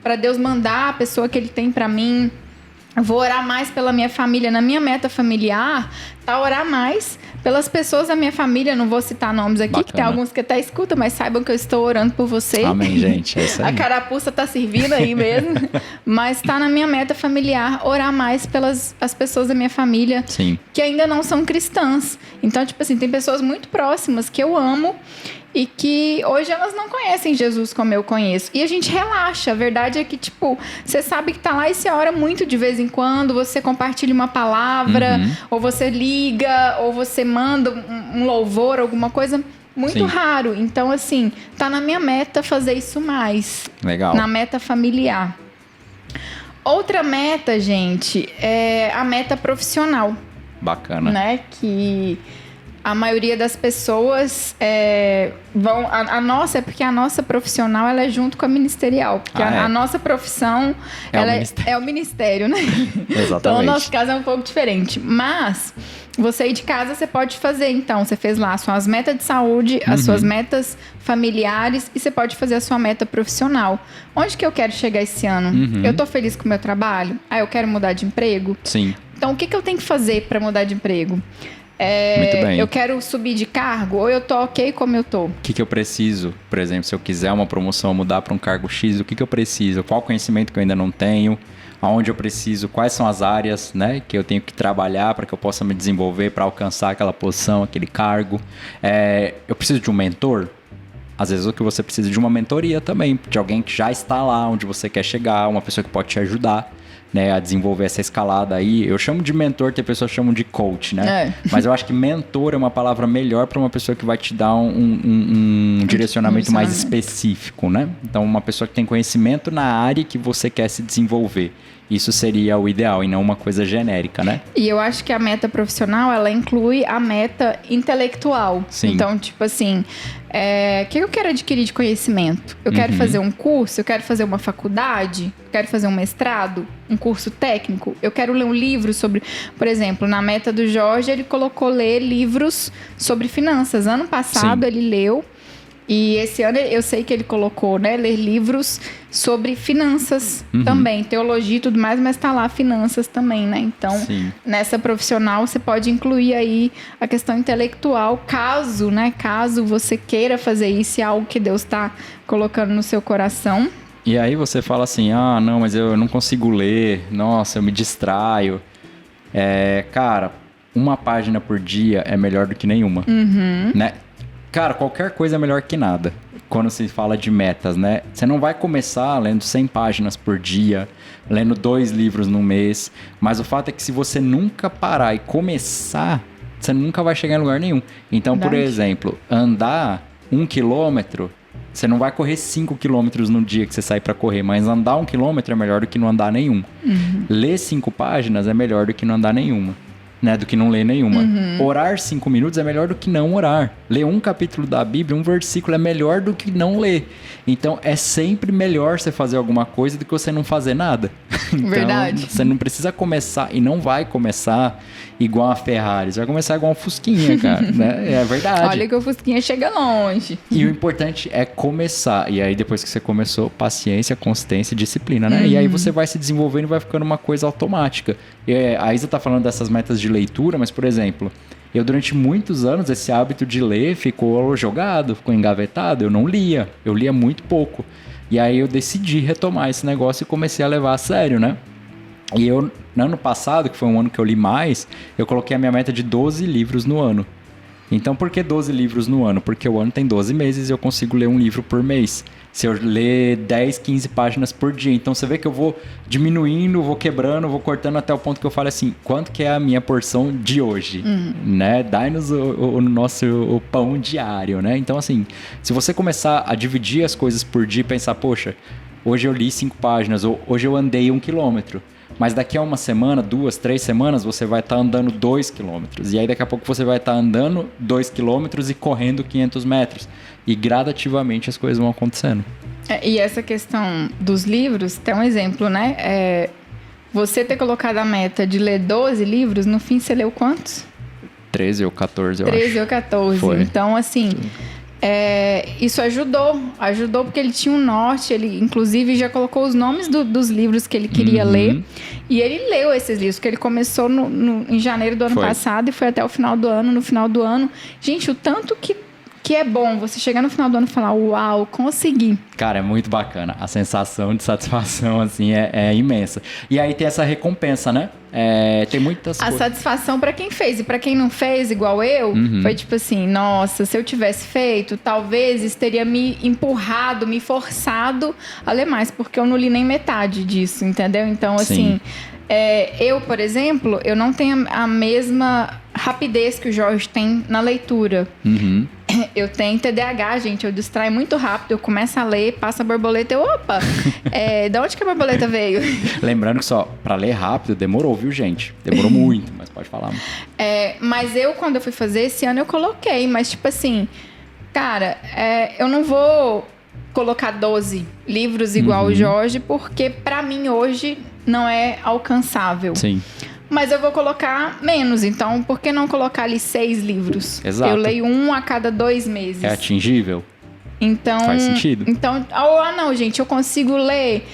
para Deus mandar a pessoa que ele tem para mim. Eu vou orar mais pela minha família. Na minha meta familiar, tá orar mais pelas pessoas da minha família. Não vou citar nomes aqui, que tem alguns que até escutam, mas saibam que eu estou orando por você. Amém, gente. É isso aí. A carapuça tá servindo aí mesmo. Mas tá na minha meta familiar orar mais pelas as pessoas da minha família que ainda não são cristãs. Então, tipo assim, tem pessoas muito próximas que eu amo e que hoje elas não conhecem Jesus como eu conheço. E a gente relaxa. A verdade é que, tipo, você sabe que tá lá e você ora muito de vez em quando, você compartilha uma palavra, ou você liga, ou você manda um louvor, alguma coisa muito raro. Então, assim, tá na minha meta fazer isso mais. Legal. Na meta familiar. Outra meta, gente, é a meta profissional. Bacana. Né? Que... a maioria das pessoas vão... A nossa, é porque a nossa profissional ela é junto com a ministerial. Porque a nossa profissão é o ministério, né? Exatamente. Então, o nosso caso é um pouco diferente. Mas Você aí de casa, você pode fazer, então. Você fez lá as suas metas de saúde, as suas metas familiares e você pode fazer a sua meta profissional. Onde que eu quero chegar esse ano? Eu tô feliz com o meu trabalho? Eu quero mudar de emprego? Sim. Então, o que eu tenho que fazer para mudar de emprego? Muito bem. Eu quero subir de cargo ou eu tô ok como eu tô? O que eu preciso? Por exemplo, se eu quiser uma promoção, mudar para um cargo X, o que eu preciso? Qual conhecimento que eu ainda não tenho? Aonde eu preciso? Quais são as áreas, né, que eu tenho que trabalhar para que eu possa me desenvolver para alcançar aquela posição, aquele cargo? Eu preciso de um mentor? Às vezes o que você precisa de uma mentoria também, de alguém que já está lá onde você quer chegar, uma pessoa que pode te ajudar, né, a desenvolver essa escalada aí. Eu chamo de mentor, tem pessoas que chamam de coach, né? Mas eu acho que mentor é uma palavra melhor para uma pessoa que vai te dar um direcionamento mais específico, né? Então, uma pessoa que tem conhecimento na área que você quer se desenvolver. Isso seria o ideal e não uma coisa genérica, né? E eu acho que a meta profissional, ela inclui a meta intelectual. Sim. Então, tipo assim, o que eu quero adquirir de conhecimento? Eu quero fazer um curso? Eu quero fazer uma faculdade? Eu quero fazer um mestrado? Um curso técnico? Eu quero ler um livro sobre... Por exemplo, na meta do Jorge, ele colocou ler livros sobre finanças. Ano passado, ele leu... E esse ano eu sei que ele colocou, né, ler livros sobre finanças também, teologia e tudo mais, mas tá lá finanças também, né? Então, nessa profissional você pode incluir aí a questão intelectual, caso você queira fazer isso, é algo que Deus tá colocando no seu coração. E aí você fala assim, não, mas eu não consigo ler, nossa, eu me distraio. Cara, uma página por dia é melhor do que nenhuma, né? Cara, qualquer coisa é melhor que nada quando se fala de metas, né? Você não vai começar lendo 100 páginas por dia, lendo 2 livros no mês, mas o fato é que se você nunca parar e começar, você nunca vai chegar em lugar nenhum. Então, por exemplo, andar 1 quilômetro, você não vai correr 5 quilômetros no dia que você sai para correr, mas andar 1 quilômetro é melhor do que não andar nenhum. Ler 5 páginas é melhor do que não andar nenhuma. Né, do que não ler nenhuma. Orar 5 minutos é melhor do que não orar. Ler um capítulo da Bíblia, um versículo é melhor do que não ler. Então, é sempre melhor você fazer alguma coisa do que você não fazer nada. Então, verdade. Você não precisa começar, e não vai começar igual a Ferrari. Você vai começar igual um Fusquinha, cara. Né? É verdade. Olha que o Fusquinha chega longe. E o importante é começar. E aí, depois que você começou, paciência, consistência e disciplina, né? E aí você vai se desenvolvendo e vai ficando uma coisa automática. A Isa tá falando dessas metas de leitura, mas, por exemplo, eu durante muitos anos, esse hábito de ler ficou jogado, ficou engavetado. Eu não lia. Eu lia muito pouco. E aí eu decidi retomar esse negócio e comecei a levar a sério, né? E eu, no ano passado, que foi um ano que eu li mais, eu coloquei a minha meta de 12 livros no ano. Então, por que 12 livros no ano? Porque o ano tem 12 meses e eu consigo ler um livro por mês. Se eu ler 10, 15 páginas por dia. Então, você vê que eu vou diminuindo, vou quebrando, vou cortando até o ponto que eu falo assim, quanto que é a minha porção de hoje? Né? Dai-nos o nosso pão diário, né? Então, assim, se você começar a dividir as coisas por dia e pensar, poxa, hoje eu li 5 páginas, ou hoje eu andei 1 quilômetro. Mas daqui a uma semana, 2, 3 semanas, você vai estar andando 2 quilômetros. E aí daqui a pouco você vai estar andando 2 quilômetros e correndo 500 metros. E gradativamente as coisas vão acontecendo. E essa questão dos livros, tem um exemplo, né? Você ter colocado a meta de ler 12 livros, no fim você leu quantos? 13 ou 14, eu acho. 13 ou 14. Foi. Então, assim... isso ajudou porque ele tinha um norte, ele inclusive já colocou os nomes dos livros que ele queria ler, e ele leu esses livros, porque ele começou em janeiro do ano passado e foi até o final do ano. No final do ano, gente, o tanto que é bom você chegar no final do ano e falar, uau, consegui. Cara, é muito bacana, a sensação de satisfação assim é imensa, e aí tem essa recompensa, né? Tem muitas coisas. A satisfação pra quem fez, e pra quem não fez, igual eu, foi tipo assim, nossa, se eu tivesse feito, talvez isso teria me empurrado, me forçado a ler mais, porque eu não li nem metade disso, entendeu? Então, assim, eu, por exemplo, eu não tenho a mesma rapidez que o Jorge tem na leitura. Eu tenho TDAH, gente, eu distraio muito rápido, eu começo a ler, passa a borboleta, opa, de onde que a borboleta veio? Lembrando que só, pra ler rápido, demorou, viu, gente? Demorou muito, mas pode falar. Mas quando eu fui fazer, esse ano eu coloquei, mas tipo assim, cara, eu não vou colocar 12 livros igual o Jorge, porque pra mim hoje não é alcançável. Sim. mas eu vou colocar menos. Então, por que não colocar ali 6 livros? Exato. Eu leio um a cada 2 meses. É atingível? Então, faz sentido. Então, não, gente, eu consigo ler...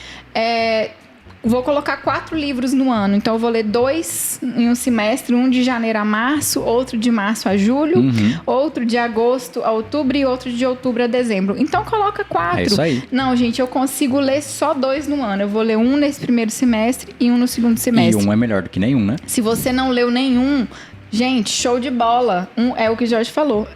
Vou colocar 4 livros no ano. Então, eu vou ler 2 em um semestre. Um de janeiro a março, outro de março a julho, outro de agosto a outubro e outro de outubro a dezembro. Então, coloca 4. É isso aí. Não, gente, eu consigo ler só 2 no ano. Eu vou ler um nesse primeiro semestre e um no segundo semestre. E um é melhor do que nenhum, né? Se você não leu nenhum, gente, show de bola. É o que o Jorge falou.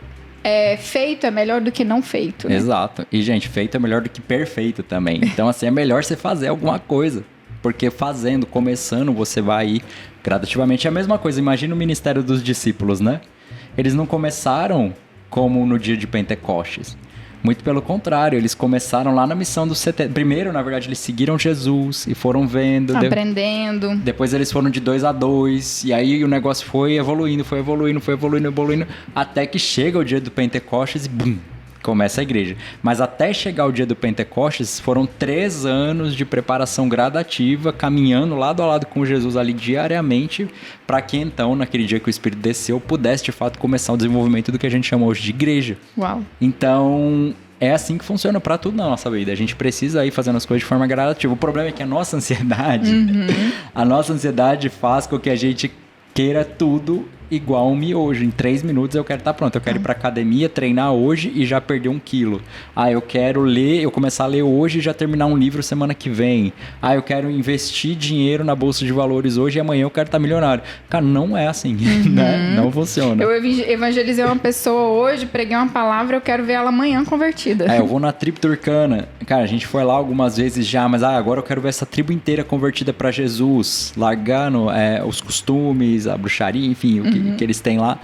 Feito é melhor do que não feito, né? Exato. E, gente, feito é melhor do que perfeito também. Então, assim, é melhor você fazer alguma coisa. Porque fazendo, começando, você vai ir gradativamente. É a mesma coisa, imagina o ministério dos discípulos, né? Eles não começaram como no dia de Pentecostes. Muito pelo contrário, eles começaram lá na missão dos 70. Primeiro, na verdade, eles seguiram Jesus e foram vendo. Aprendendo. Depois eles foram de 2 a 2. E aí o negócio foi evoluindo. Até que chega o dia do Pentecostes e bum! Começa a igreja. Mas até chegar o dia do Pentecostes, foram 3 anos de preparação gradativa, caminhando lado a lado com Jesus ali diariamente, para que então, naquele dia que o Espírito desceu, pudesse de fato começar o desenvolvimento do que a gente chama hoje de igreja. Uau! Então, é assim que funciona para tudo na nossa vida. A gente precisa ir fazendo as coisas de forma gradativa. O problema é que a nossa ansiedade faz com que a gente queira tudo igual um miojo. Em 3 minutos eu quero estar pronto. Eu quero ir pra academia, treinar hoje e já perder 1 quilo. Eu quero eu começar a ler hoje e já terminar um livro semana que vem. Eu quero investir dinheiro na bolsa de valores hoje e amanhã eu quero estar milionário. Cara, não é assim, né? Não funciona. Eu evangelizei uma pessoa hoje, preguei uma palavra, eu quero ver ela amanhã convertida. Eu vou na tribo turcana. Cara, a gente foi lá algumas vezes já, mas agora eu quero ver essa tribo inteira convertida pra Jesus, largando os costumes, a bruxaria, enfim, o que eles têm lá.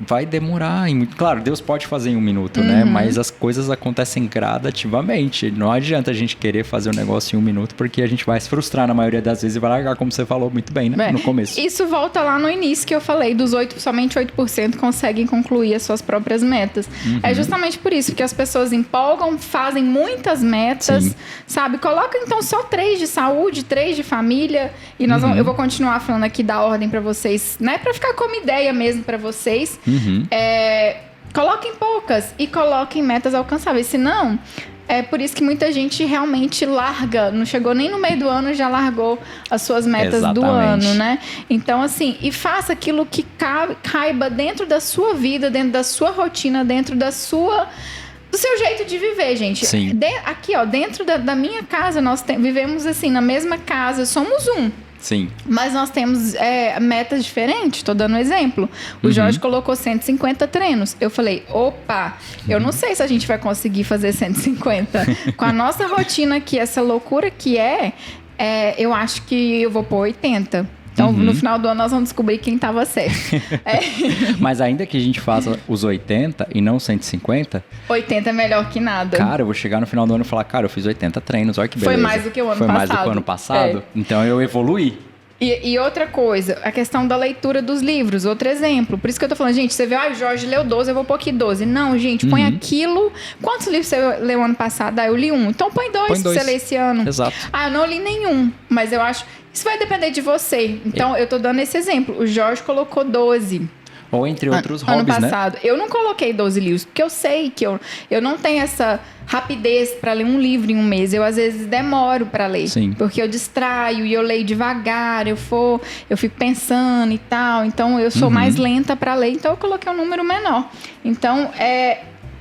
Vai demorar. Claro, Deus pode fazer em 1 minuto, né? Mas as coisas acontecem gradativamente. Não adianta a gente querer fazer um negócio em 1 minuto, porque a gente vai se frustrar na maioria das vezes e vai largar, como você falou muito bem, né? No começo. Isso volta lá no início que eu falei, somente 8% conseguem concluir as suas próprias metas. É justamente por isso que as pessoas empolgam, fazem muitas metas, sabe? Coloca então só 3 de saúde, 3 de família, e eu vou continuar falando aqui da ordem pra vocês, né? Pra ficar como ideia mesmo pra vocês. Coloquem poucas e coloquem metas alcançáveis. Senão, é por isso que muita gente realmente larga. Não chegou nem no meio do ano, já largou as suas metas do ano, né? Então, assim, e faça aquilo que caiba dentro da sua vida, dentro da sua rotina, dentro do seu jeito de viver, gente. Sim. Aqui, dentro da minha casa, nós vivemos assim, na mesma casa, somos um. Sim. Mas nós temos metas diferentes. Tô dando um exemplo. O Jorge colocou 150 treinos. Eu falei, opa, eu não sei se a gente vai conseguir fazer 150. Com a nossa rotina aqui, essa loucura que eu acho que eu vou pôr 80. Então, no final do ano, nós vamos descobrir quem estava certo. Mas ainda que a gente faça os 80 e não 150... 80 é melhor que nada. Cara, eu vou chegar no final do ano e falar, cara, eu fiz 80 treinos, olha que beleza. Foi mais do que o ano passado. Foi mais do que o ano passado. Então, eu evoluí. E outra coisa, a questão da leitura dos livros, outro exemplo. Por isso que eu tô falando, gente, você vê, o Jorge leu 12, eu vou pôr aqui 12. Não, gente, põe aquilo... Quantos livros você leu ano passado? Eu li 1. Então põe 2 que você lê esse ano. Exato. Eu não li nenhum, mas eu acho... Isso vai depender de você. Então, eu tô dando esse exemplo. O Jorge colocou 12. Ou entre outros hobbies, ano passado. Eu não coloquei 12 livros, porque eu sei que eu não tenho essa rapidez para ler um livro em um mês. Eu, às vezes, demoro para ler. Sim. Porque eu distraio e eu leio devagar, eu fico pensando e tal. Então, eu sou mais lenta para ler. Então, eu coloquei um número menor. Então,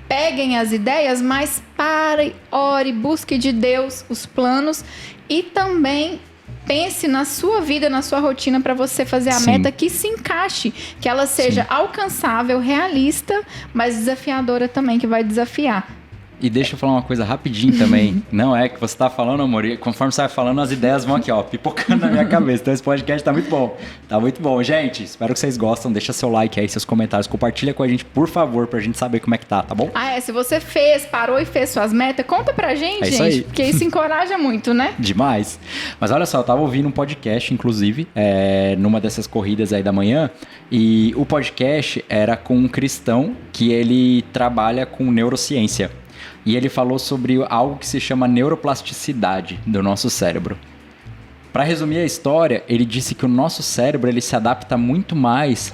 peguem as ideias, mas pare, ore, busque de Deus os planos e também... Pense na sua vida, na sua rotina para você fazer a meta que se encaixe, que ela seja alcançável, realista, mas desafiadora também, que vai desafiar. E deixa eu falar uma coisa rapidinho também. Não é que você tá falando, amor, e conforme você vai falando, as ideias vão aqui, pipocando na minha cabeça. Então esse podcast tá muito bom. Tá muito bom. Gente, espero que vocês gostam. Deixa seu like aí, seus comentários. Compartilha com a gente, por favor, pra gente saber como é que tá bom? Se você parou e fez suas metas, conta pra gente, isso aí. Porque isso encoraja muito, né? Demais. Mas olha só, eu tava ouvindo um podcast, inclusive, numa dessas corridas aí da manhã, e o podcast era com um cristão que ele trabalha com neurociência. E ele falou sobre algo que se chama neuroplasticidade do nosso cérebro. Para resumir a história, ele disse que o nosso cérebro ele se adapta muito mais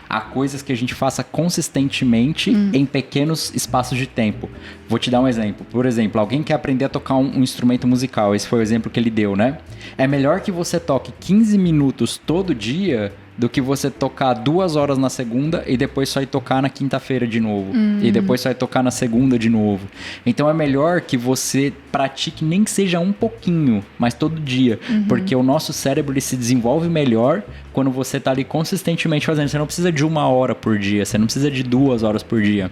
a coisas que a gente faça consistentemente em pequenos espaços de tempo. Vou te dar um exemplo. Por exemplo, alguém quer aprender a tocar um instrumento musical. Esse foi o exemplo que ele deu, né? É melhor que você toque 15 minutos todo dia do que você tocar 2 horas na segunda e depois só ir tocar na quinta-feira de novo. E depois só ir tocar na segunda de novo. Então é melhor que você pratique nem que seja um pouquinho, mas todo dia. Porque o nosso cérebro ele se desenvolve melhor quando você tá ali consistentemente fazendo. Você não precisa de 1 hora por dia, você não precisa de 2 horas por dia.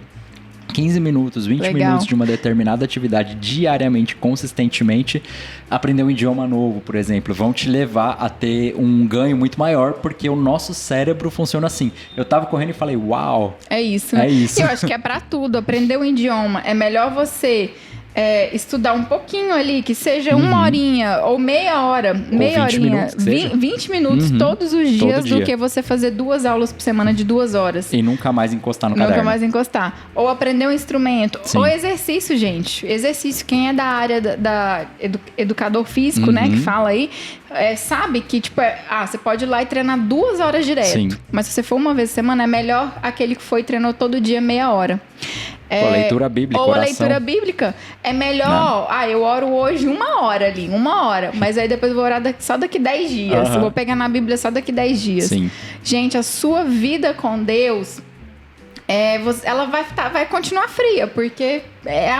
15 minutos, 20 minutos de uma determinada atividade diariamente, consistentemente, aprender um idioma novo, por exemplo, vão te levar a ter um ganho muito maior, porque o nosso cérebro funciona assim. Eu tava correndo e falei, uau! É isso. É isso. Eu acho que é pra tudo. Aprender um idioma. É melhor você estudar um pouquinho ali, que seja 1 horinha ou meia hora, meia 20 horinha, minutos, 20 minutos todos os dias, dia. do que você fazer 2 aulas por semana de 2 horas. E nunca mais encostar no caderno. Nunca mais encostar. Ou aprender um instrumento. Sim. Ou exercício, gente. Exercício. Quem é da área da educador físico, né, que fala aí, sabe que, tipo, você pode ir lá e treinar 2 horas direto. Sim. Mas se você for uma vez por semana, é melhor aquele que foi e treinou todo dia meia hora. Ou a leitura bíblica, Ou oração. a leitura bíblica. É melhor, eu oro hoje 1 hora ali, 1 hora. Mas aí depois eu vou orar só daqui 10 dias. Eu vou pegar na Bíblia só daqui 10 dias. Sim. Gente, a sua vida com Deus, ela vai continuar fria, porque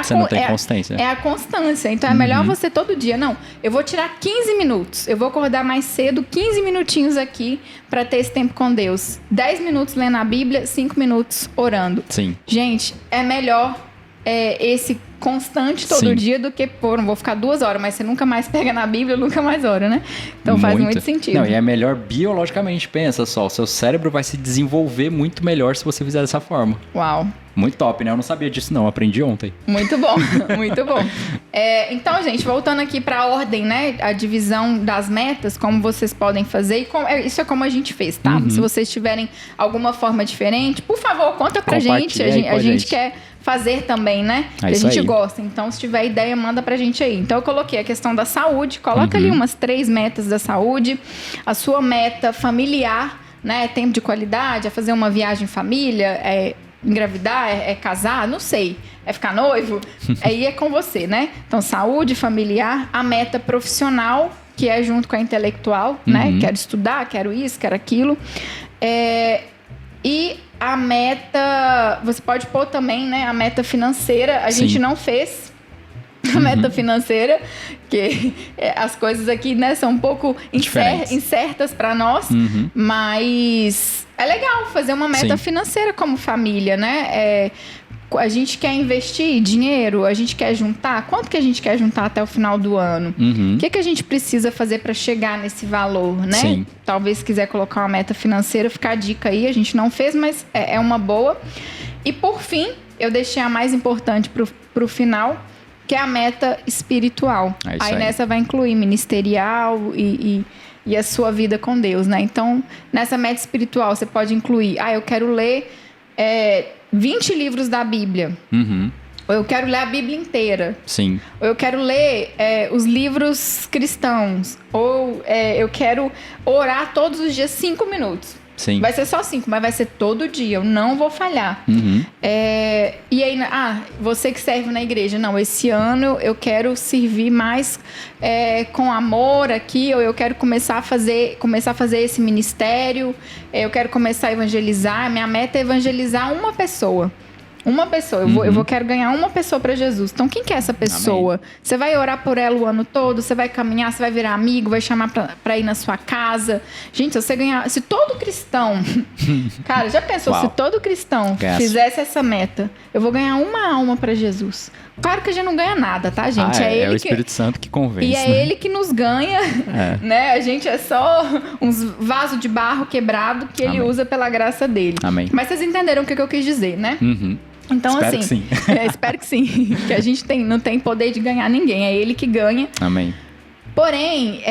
Você não tem consistência. É a constância. Então é melhor você todo dia. Não, eu vou tirar 15 minutos. Eu vou acordar mais cedo, 15 minutinhos aqui para ter esse tempo com Deus. 10 minutos lendo a Bíblia, 5 minutos orando. Sim. Gente, é melhor esse constante todo dia do que, não vou ficar 2 horas, mas você nunca mais pega na Bíblia, nunca mais ora, né? Então faz muito sentido. Não, e é melhor biologicamente, pensa só, o seu cérebro vai se desenvolver muito melhor se você fizer dessa forma. Uau. Muito top, né? Eu não sabia disso não, aprendi ontem. Muito bom, muito bom. Então, gente, voltando aqui para a ordem, né? A divisão das metas, como vocês podem fazer. Isso é como a gente fez, tá? Se vocês tiverem alguma forma diferente, por favor, conta pra gente. A gente quer fazer também, né? A gente gosta. Então, se tiver ideia, manda pra gente aí. Então, eu coloquei a questão da saúde. Coloca ali umas 3 metas da saúde. A sua meta familiar, né? Tempo de qualidade, é fazer uma viagem em família, engravidar, casar, não sei. É ficar noivo? Aí é com você, né? Então, saúde familiar. A meta profissional, que é junto com a intelectual, né? Quero estudar, quero isso, quero aquilo. E a meta, você pode pôr também, né? A meta financeira, a gente não fez a meta financeira, que as coisas aqui, né, são um pouco incertas para nós, mas é legal fazer uma meta financeira como família, né? A gente quer investir dinheiro, a gente quer juntar. Quanto que a gente quer juntar até o final do ano? O que a gente precisa fazer para chegar nesse valor, né? Sim. Talvez se quiser colocar uma meta financeira, fica a dica aí. A gente não fez, mas é uma boa. E por fim, eu deixei a mais importante pro final, que é a meta espiritual. Aí nessa vai incluir ministerial e a sua vida com Deus, né? Então, nessa meta espiritual, você pode incluir, eu quero ler 20 livros da Bíblia. Ou eu quero ler a Bíblia inteira. Sim. Ou eu quero ler os livros cristãos. Ou eu quero orar todos os dias 5 minutos. Sim. Vai ser só 5, mas vai ser todo dia. Eu não vou falhar. E aí, você que serve na igreja. Não, esse ano eu quero servir mais com amor aqui. Ou eu quero começar a fazer esse ministério. Eu quero começar a evangelizar. Minha meta é evangelizar uma pessoa. Uma pessoa. Eu quero ganhar uma pessoa para Jesus. Então, quem que é essa pessoa? Amém. Você vai orar por ela o ano todo? Você vai caminhar? Você vai virar amigo? Vai chamar para ir na sua casa? Gente, se todo cristão... Cara, já pensou? Se todo cristão fizesse essa meta, eu vou ganhar uma alma para Jesus. Claro que a gente não ganha nada, tá, gente? É o Espírito Santo que convence. E é ele que nos ganha, né? A gente é só uns vasos de barro quebrado que ele usa pela graça dele. Amém. Mas vocês entenderam o que eu quis dizer, né? Então, espero que sim. Espero que sim. Que a gente não tem poder de ganhar ninguém. É ele que ganha. Amém. Porém,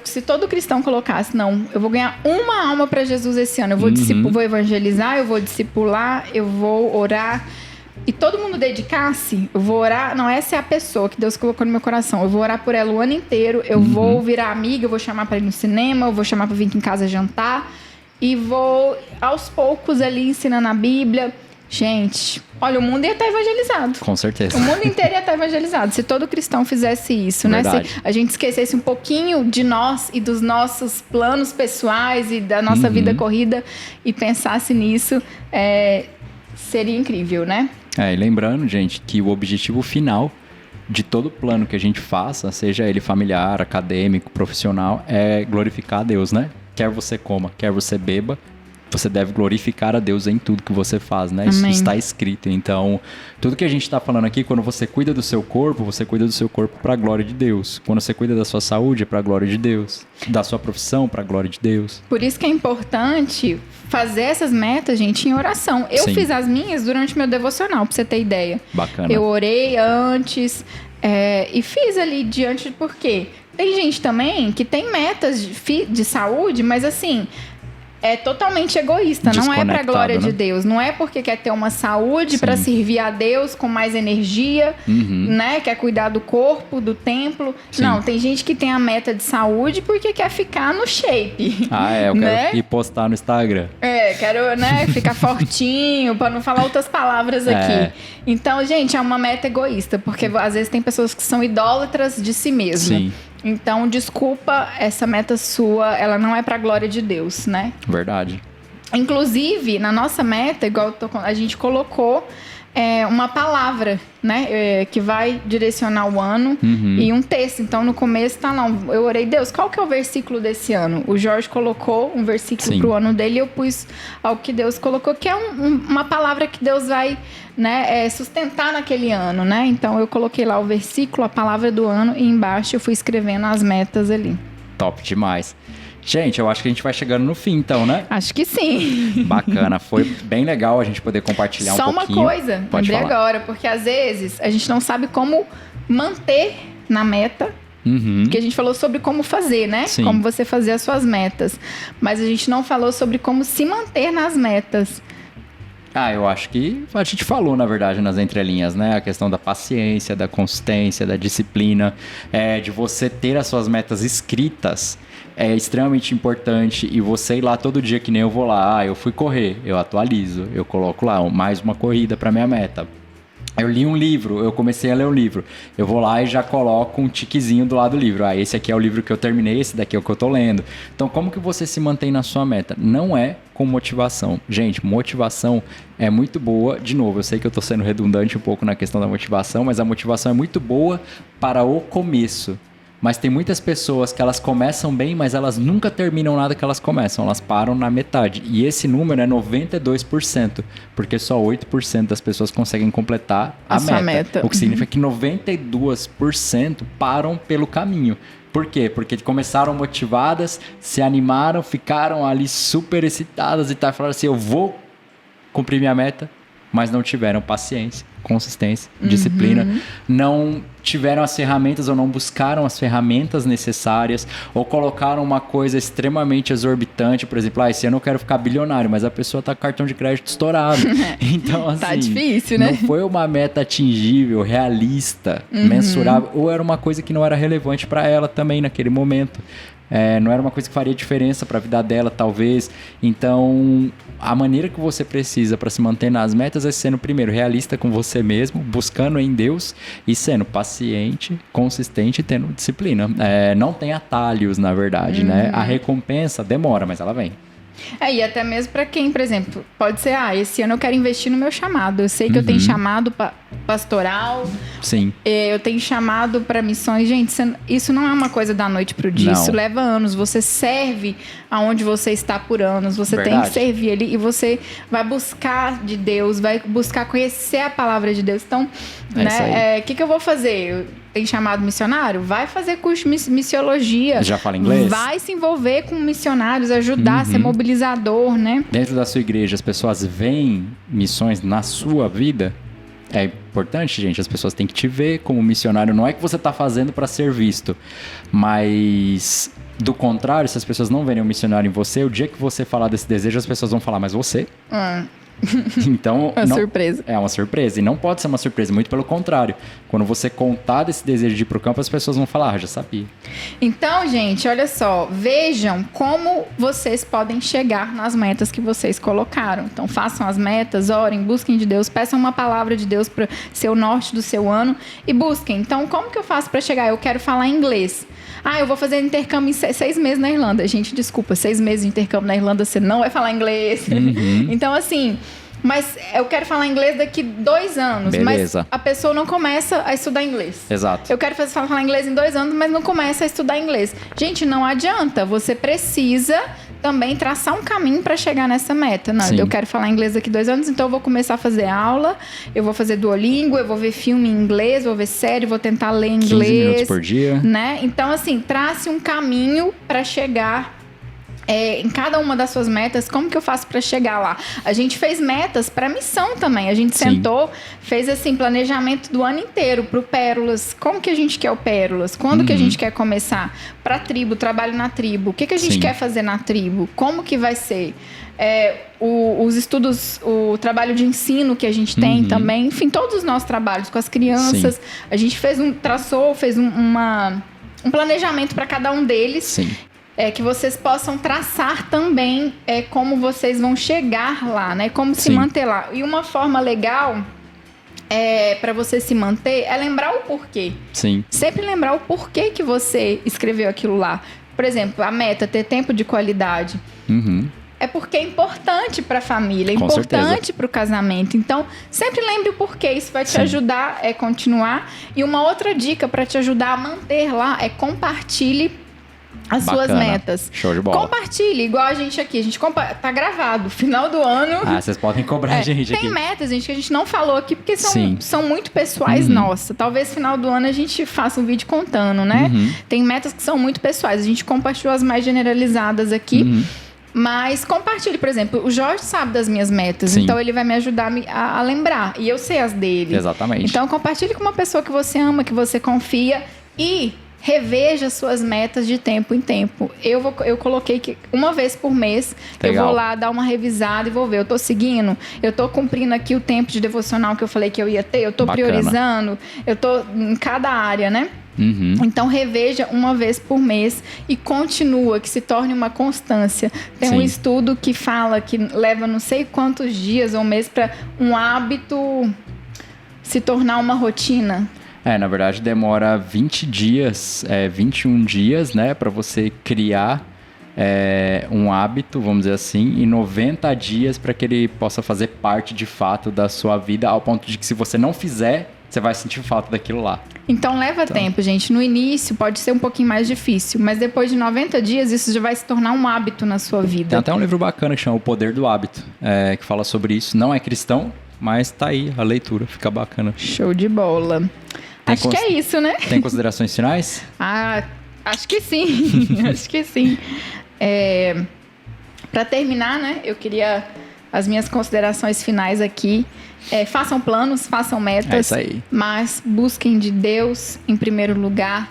se todo cristão colocasse, não, eu vou ganhar uma alma para Jesus esse ano. Eu vou, vou evangelizar, eu vou discipular, eu vou orar. e todo mundo dedicasse, eu vou orar. Não, essa é a pessoa que Deus colocou no meu coração. Eu vou orar por ela o ano inteiro. Eu vou virar amiga, eu vou chamar pra ir no cinema, eu vou chamar pra vir aqui em casa jantar. E vou, aos poucos, ali ensinando a Bíblia. Gente, olha, o mundo ia estar evangelizado. Com certeza. O mundo inteiro ia estar evangelizado. Se todo cristão fizesse isso, Verdade. né? Se a gente esquecesse um pouquinho de nós e dos nossos planos pessoais e da nossa vida corrida e pensasse nisso, seria incrível, né? E lembrando, gente, que o objetivo final de todo plano que a gente faça, seja ele familiar, acadêmico, profissional, é glorificar a Deus, né? Quer você coma, quer você beba, você deve glorificar a Deus em tudo que você faz, né? Isso está escrito. Então, tudo que a gente está falando aqui, quando você cuida do seu corpo, você cuida do seu corpo para a glória de Deus. Quando você cuida da sua saúde, é para a glória de Deus. Da sua profissão, para a glória de Deus. Por isso que é importante fazer essas metas, gente, em oração. Eu fiz as minhas durante meu devocional, para você ter ideia. Bacana. Eu orei antes e fiz ali diante, porque tem gente também que tem metas de saúde, mas assim... é totalmente egoísta, não é pra glória de Deus. Não é porque quer ter uma saúde para servir a Deus com mais energia, né? Quer cuidar do corpo, do templo. Sim. Não, tem gente que tem a meta de saúde porque quer ficar no shape. Eu quero ir postar no Instagram. Quero, né, ficar fortinho, para não falar outras palavras aqui. Então, gente, é uma meta egoísta, porque às vezes tem pessoas que são idólatras de si mesmo. Sim. Então, desculpa, essa meta sua, ela não é pra glória de Deus, né? Verdade. Inclusive, na nossa meta, igual a gente colocou uma palavra, né? Que vai direcionar o ano e um texto. Então, no começo tá lá, eu orei, Deus, qual que é o versículo desse ano? O Jorge colocou um versículo pro ano dele e eu pus ao que Deus colocou, que é uma palavra que Deus vai... né, sustentar naquele ano, né? Então eu coloquei lá o versículo, a palavra do ano e embaixo eu fui escrevendo as metas ali. Top demais. Gente, eu acho que a gente vai chegando no fim, então, né? Acho que sim. Bacana, foi bem legal a gente poder compartilhar Só um pouquinho. Só uma coisa, Pode lembrei falar. agora, porque às vezes a gente não sabe como manter na meta. Porque a gente falou sobre como fazer, né? Sim. Como você fazer as suas metas. Mas a gente não falou sobre como se manter nas metas. Eu acho que a gente falou, na verdade, nas entrelinhas, né? A questão da paciência, da consistência, da disciplina, de você ter as suas metas escritas é extremamente importante. E você ir lá todo dia, que nem eu vou lá, eu fui correr, eu atualizo, eu coloco lá mais uma corrida para minha meta. Eu li um livro, eu comecei a ler um livro. Eu vou lá e já coloco um tiquezinho do lado do livro. Esse aqui é o livro que eu terminei, esse daqui é o que eu tô lendo. Então, como que você se mantém na sua meta? Não é com motivação. Gente, motivação é muito boa. De novo, eu sei que eu tô sendo redundante um pouco na questão da motivação, mas a motivação é muito boa para o começo. Mas tem muitas pessoas que elas começam bem, mas elas nunca terminam nada que elas começam. Elas param na metade. E esse número é 92%, porque só 8% das pessoas conseguem completar a meta. O que significa que 92% param pelo caminho. Por quê? Porque começaram motivadas, se animaram, ficaram ali super excitadas e tal. Falaram assim, eu vou cumprir minha meta, mas não tiveram paciência, consistência, disciplina, não tiveram as ferramentas ou não buscaram as ferramentas necessárias ou colocaram uma coisa extremamente exorbitante, por exemplo, esse ano eu quero ficar bilionário, mas a pessoa tá com cartão de crédito estourado. Então, assim, tá difícil, né? Não foi uma meta atingível, realista, mensurável, ou era uma coisa que não era relevante para ela também naquele momento. Não era uma coisa que faria diferença para a vida dela, talvez. Então, a maneira que você precisa para se manter nas metas é sendo, primeiro, realista com você mesmo, buscando em Deus e sendo paciente, consistente e tendo disciplina. Não tem atalhos, na verdade, né? A recompensa demora, mas ela vem. E até mesmo para quem, por exemplo, pode ser, esse ano eu quero investir no meu chamado. Eu sei que eu tenho chamado pastoral. Sim. Eu tenho chamado para missões. Gente, isso não é uma coisa da noite pro dia. Não. Isso leva anos. Você serve aonde você está por anos. Você tem que servir ali e você vai buscar de Deus, vai buscar conhecer a palavra de Deus. Então, o que eu vou fazer? Tem chamado missionário? Vai fazer curso de missiologia. Já fala inglês? Vai se envolver com missionários, ajudar, ser mobilizador, né? Dentro da sua igreja, as pessoas veem missões na sua vida? É importante, gente. As pessoas têm que te ver como missionário. Não é que você está fazendo para ser visto, mas do contrário, se as pessoas não verem um missionário em você, o dia que você falar desse desejo, as pessoas vão falar, mas você? Então, Uma surpresa. É uma surpresa. E não pode ser uma surpresa, muito pelo contrário. Quando você contar desse desejo de ir pro campo, as pessoas vão falar, já sabia. Então, gente, olha só. Vejam como vocês podem chegar nas metas que vocês colocaram. Então, façam as metas, orem, busquem de Deus, peçam uma palavra de Deus para ser o norte do seu ano e busquem. Então, como que eu faço para chegar? Eu quero falar inglês. Eu vou fazer intercâmbio em 6 meses na Irlanda. Gente, desculpa, 6 meses de intercâmbio na Irlanda, você não vai falar inglês. Então, assim... Mas eu quero falar inglês daqui 2 anos. Beleza. Mas a pessoa não começa a estudar inglês. Exato. Eu quero falar inglês em 2 anos, mas não começa a estudar inglês. Gente, não adianta. Você precisa também traçar um caminho para chegar nessa meta. Não, eu quero falar inglês daqui 2 anos, então eu vou começar a fazer aula, eu vou fazer Duolingo, eu vou ver filme em inglês, vou ver série, vou tentar ler inglês. 15 minutos por dia. Né? Então, assim, trace um caminho para chegar... em cada uma das suas metas, como que eu faço para chegar lá? A gente fez metas para missão também. A gente sentou, fez assim, planejamento do ano inteiro pro Pérolas. Como que a gente quer o Pérolas? Quando que a gente quer começar? Pra tribo, trabalho na tribo. O que a gente quer fazer na tribo? Como que vai ser? Os estudos, o trabalho de ensino que a gente tem também. Enfim, todos os nossos trabalhos com as crianças. A gente fez um planejamento para cada um deles. Sim. Que vocês possam traçar também como vocês vão chegar lá, né? Como se manter lá. E uma forma legal para você se manter é lembrar o porquê. Sim. Sempre lembrar o porquê que você escreveu aquilo lá. Por exemplo, a meta, ter tempo de qualidade. É porque é importante para a família, é importante para o casamento. Então, sempre lembre o porquê. Isso vai te ajudar a continuar. E uma outra dica para te ajudar a manter lá é compartilhe as suas metas. Show de bola. Compartilhe, igual a gente aqui. A gente tá gravado. Final do ano. Vocês podem cobrar a gente aqui. Tem metas, gente, que a gente não falou aqui, porque são muito pessoais nossas. Talvez final do ano a gente faça um vídeo contando, né? Tem metas que são muito pessoais. A gente compartilhou as mais generalizadas aqui. Mas compartilhe, por exemplo, o Jorge sabe das minhas metas, então ele vai me ajudar a lembrar. E eu sei as dele. Exatamente. Então compartilhe com uma pessoa que você ama, que você confia e... reveja suas metas de tempo em tempo. Eu coloquei que uma vez por mês eu vou lá dar uma revisada e vou ver. Eu tô seguindo, eu tô cumprindo aqui o tempo de devocional que eu falei que eu ia ter, eu tô priorizando, eu tô em cada área, né? Então reveja uma vez por mês e continua, que se torne uma constância. Tem um estudo que fala que leva não sei quantos dias ou meses para um hábito se tornar uma rotina. Na verdade demora 20 dias, 21 dias, né, para você criar um hábito, vamos dizer assim, e 90 dias para que ele possa fazer parte de fato da sua vida, ao ponto de que se você não fizer, você vai sentir falta daquilo lá. Então leva tempo, gente. No início pode ser um pouquinho mais difícil, mas depois de 90 dias isso já vai se tornar um hábito na sua vida. Tem até um livro bacana que chama O Poder do Hábito, que fala sobre isso. Não é cristão, mas tá aí a leitura, fica bacana. Show de bola. Acho que é isso, né? Tem considerações finais? Acho que sim. Acho que sim. Para terminar, né? Eu queria as minhas considerações finais aqui. Façam planos, façam metas. É isso aí. Mas busquem de Deus em primeiro lugar.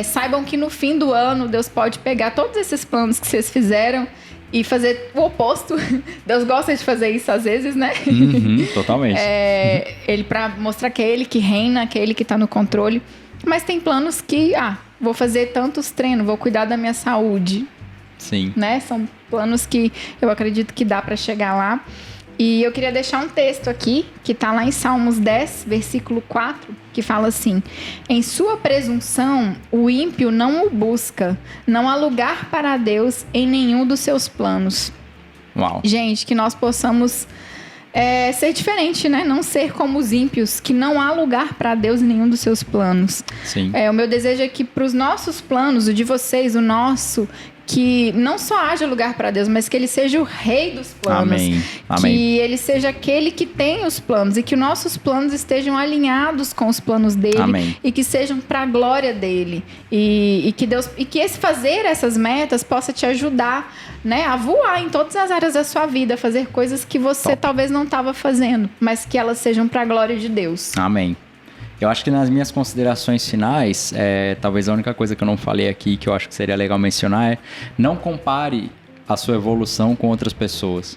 Saibam que no fim do ano Deus pode pegar todos esses planos que vocês fizeram e fazer o oposto. Deus gosta de fazer isso às vezes, né? Totalmente. Ele para mostrar que é Ele que reina, que é Ele que está no controle. Mas tem planos que, vou fazer tantos treinos, vou cuidar da minha saúde. Sim. Né? São planos que eu acredito que dá para chegar lá. E eu queria deixar um texto aqui, que está lá em Salmos 10, versículo 4, que fala assim: em sua presunção, o ímpio não o busca, não há lugar para Deus em nenhum dos seus planos. Uau. Gente, que nós possamos ser diferente, né? Não ser como os ímpios, que não há lugar para Deus em nenhum dos seus planos. Sim. O meu desejo é que para os nossos planos, o de vocês, o nosso, que não só haja lugar para Deus, mas que Ele seja o rei dos planos. Amém. Amém. Que Ele seja aquele que tem os planos e que os nossos planos estejam alinhados com os planos dEle. Amém. E que sejam para a glória dEle. E que Deus, e que esse fazer essas metas possa te ajudar, né, a voar em todas as áreas da sua vida, fazer coisas que você talvez não estava fazendo, mas que elas sejam para a glória de Deus. Amém. Eu acho que nas minhas considerações finais, talvez a única coisa que eu não falei aqui, que eu acho que seria legal mencionar, é não compare a sua evolução com outras pessoas.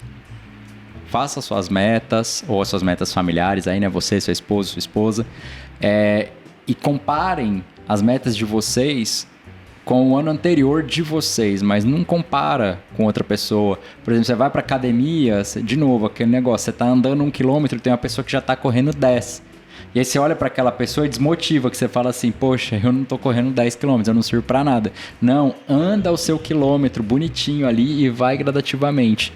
faça suas metas, ou as suas metas familiares aí, né? Você, seu esposo, sua esposa, e comparem as metas de vocês com o ano anterior de vocês, mas não compara com outra pessoa. Por exemplo, você vai pra academia, de novo, aquele negócio, você tá andando 1 quilômetro, tem uma pessoa que já tá correndo 10. E aí você olha para aquela pessoa e desmotiva, que você fala assim, poxa, eu não tô correndo 10 quilômetros, eu não sirvo para nada. Não, anda o seu quilômetro bonitinho ali e vai gradativamente.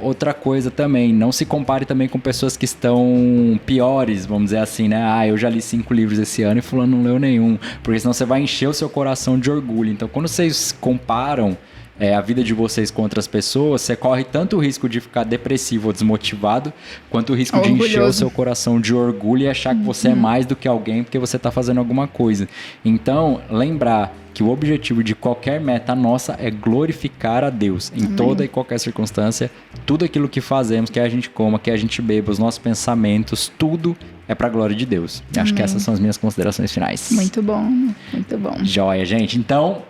Outra coisa também, não se compare também com pessoas que estão piores, vamos dizer assim, né? Eu já li 5 livros esse ano e fulano não leu nenhum, porque senão você vai encher o seu coração de orgulho. Então, quando vocês comparam a vida de vocês com outras pessoas, você corre tanto o risco de ficar depressivo ou desmotivado, quanto o risco de encher o seu coração de orgulho e achar que você é mais do que alguém porque você está fazendo alguma coisa. Então, lembrar que o objetivo de qualquer meta nossa é glorificar a Deus em toda e qualquer circunstância. Tudo aquilo que fazemos, quer a gente coma, quer a gente beba, os nossos pensamentos, tudo é para a glória de Deus. Acho que essas são as minhas considerações finais. Muito bom, muito bom. Joia, gente. Então,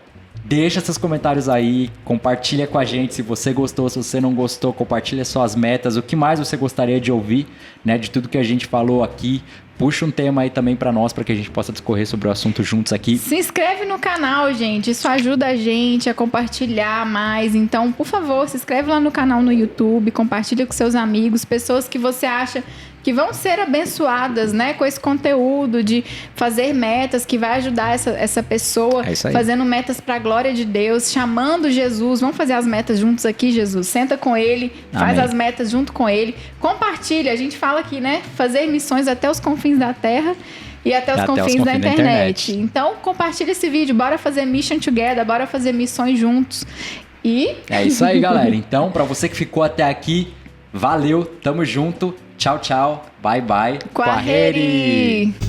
deixa seus comentários aí, compartilha com a gente se você gostou, se você não gostou, compartilha suas metas, o que mais você gostaria de ouvir, né, de tudo que a gente falou aqui. Puxa um tema aí também pra nós, pra que a gente possa discorrer sobre o assunto juntos aqui. Se inscreve no canal, gente. Isso ajuda a gente a compartilhar mais. Então, por favor, se inscreve lá no canal no YouTube, compartilha com seus amigos, pessoas que você acha que vão ser abençoadas, né, com esse conteúdo de fazer metas, que vai ajudar essa pessoa fazendo metas para a glória de Deus, chamando Jesus. Vamos fazer as metas juntos aqui, Jesus. Senta com ele, faz as metas junto com ele. Compartilha. A gente fala aqui, né, fazer missões até os confins da terra e até os confins da internet. Então, compartilha esse vídeo. Bora fazer mission together, bora fazer missões juntos. E é isso aí, galera. Então, para você que ficou até aqui, valeu, tamo junto. Tchau, tchau. Bye, bye. Quaheri!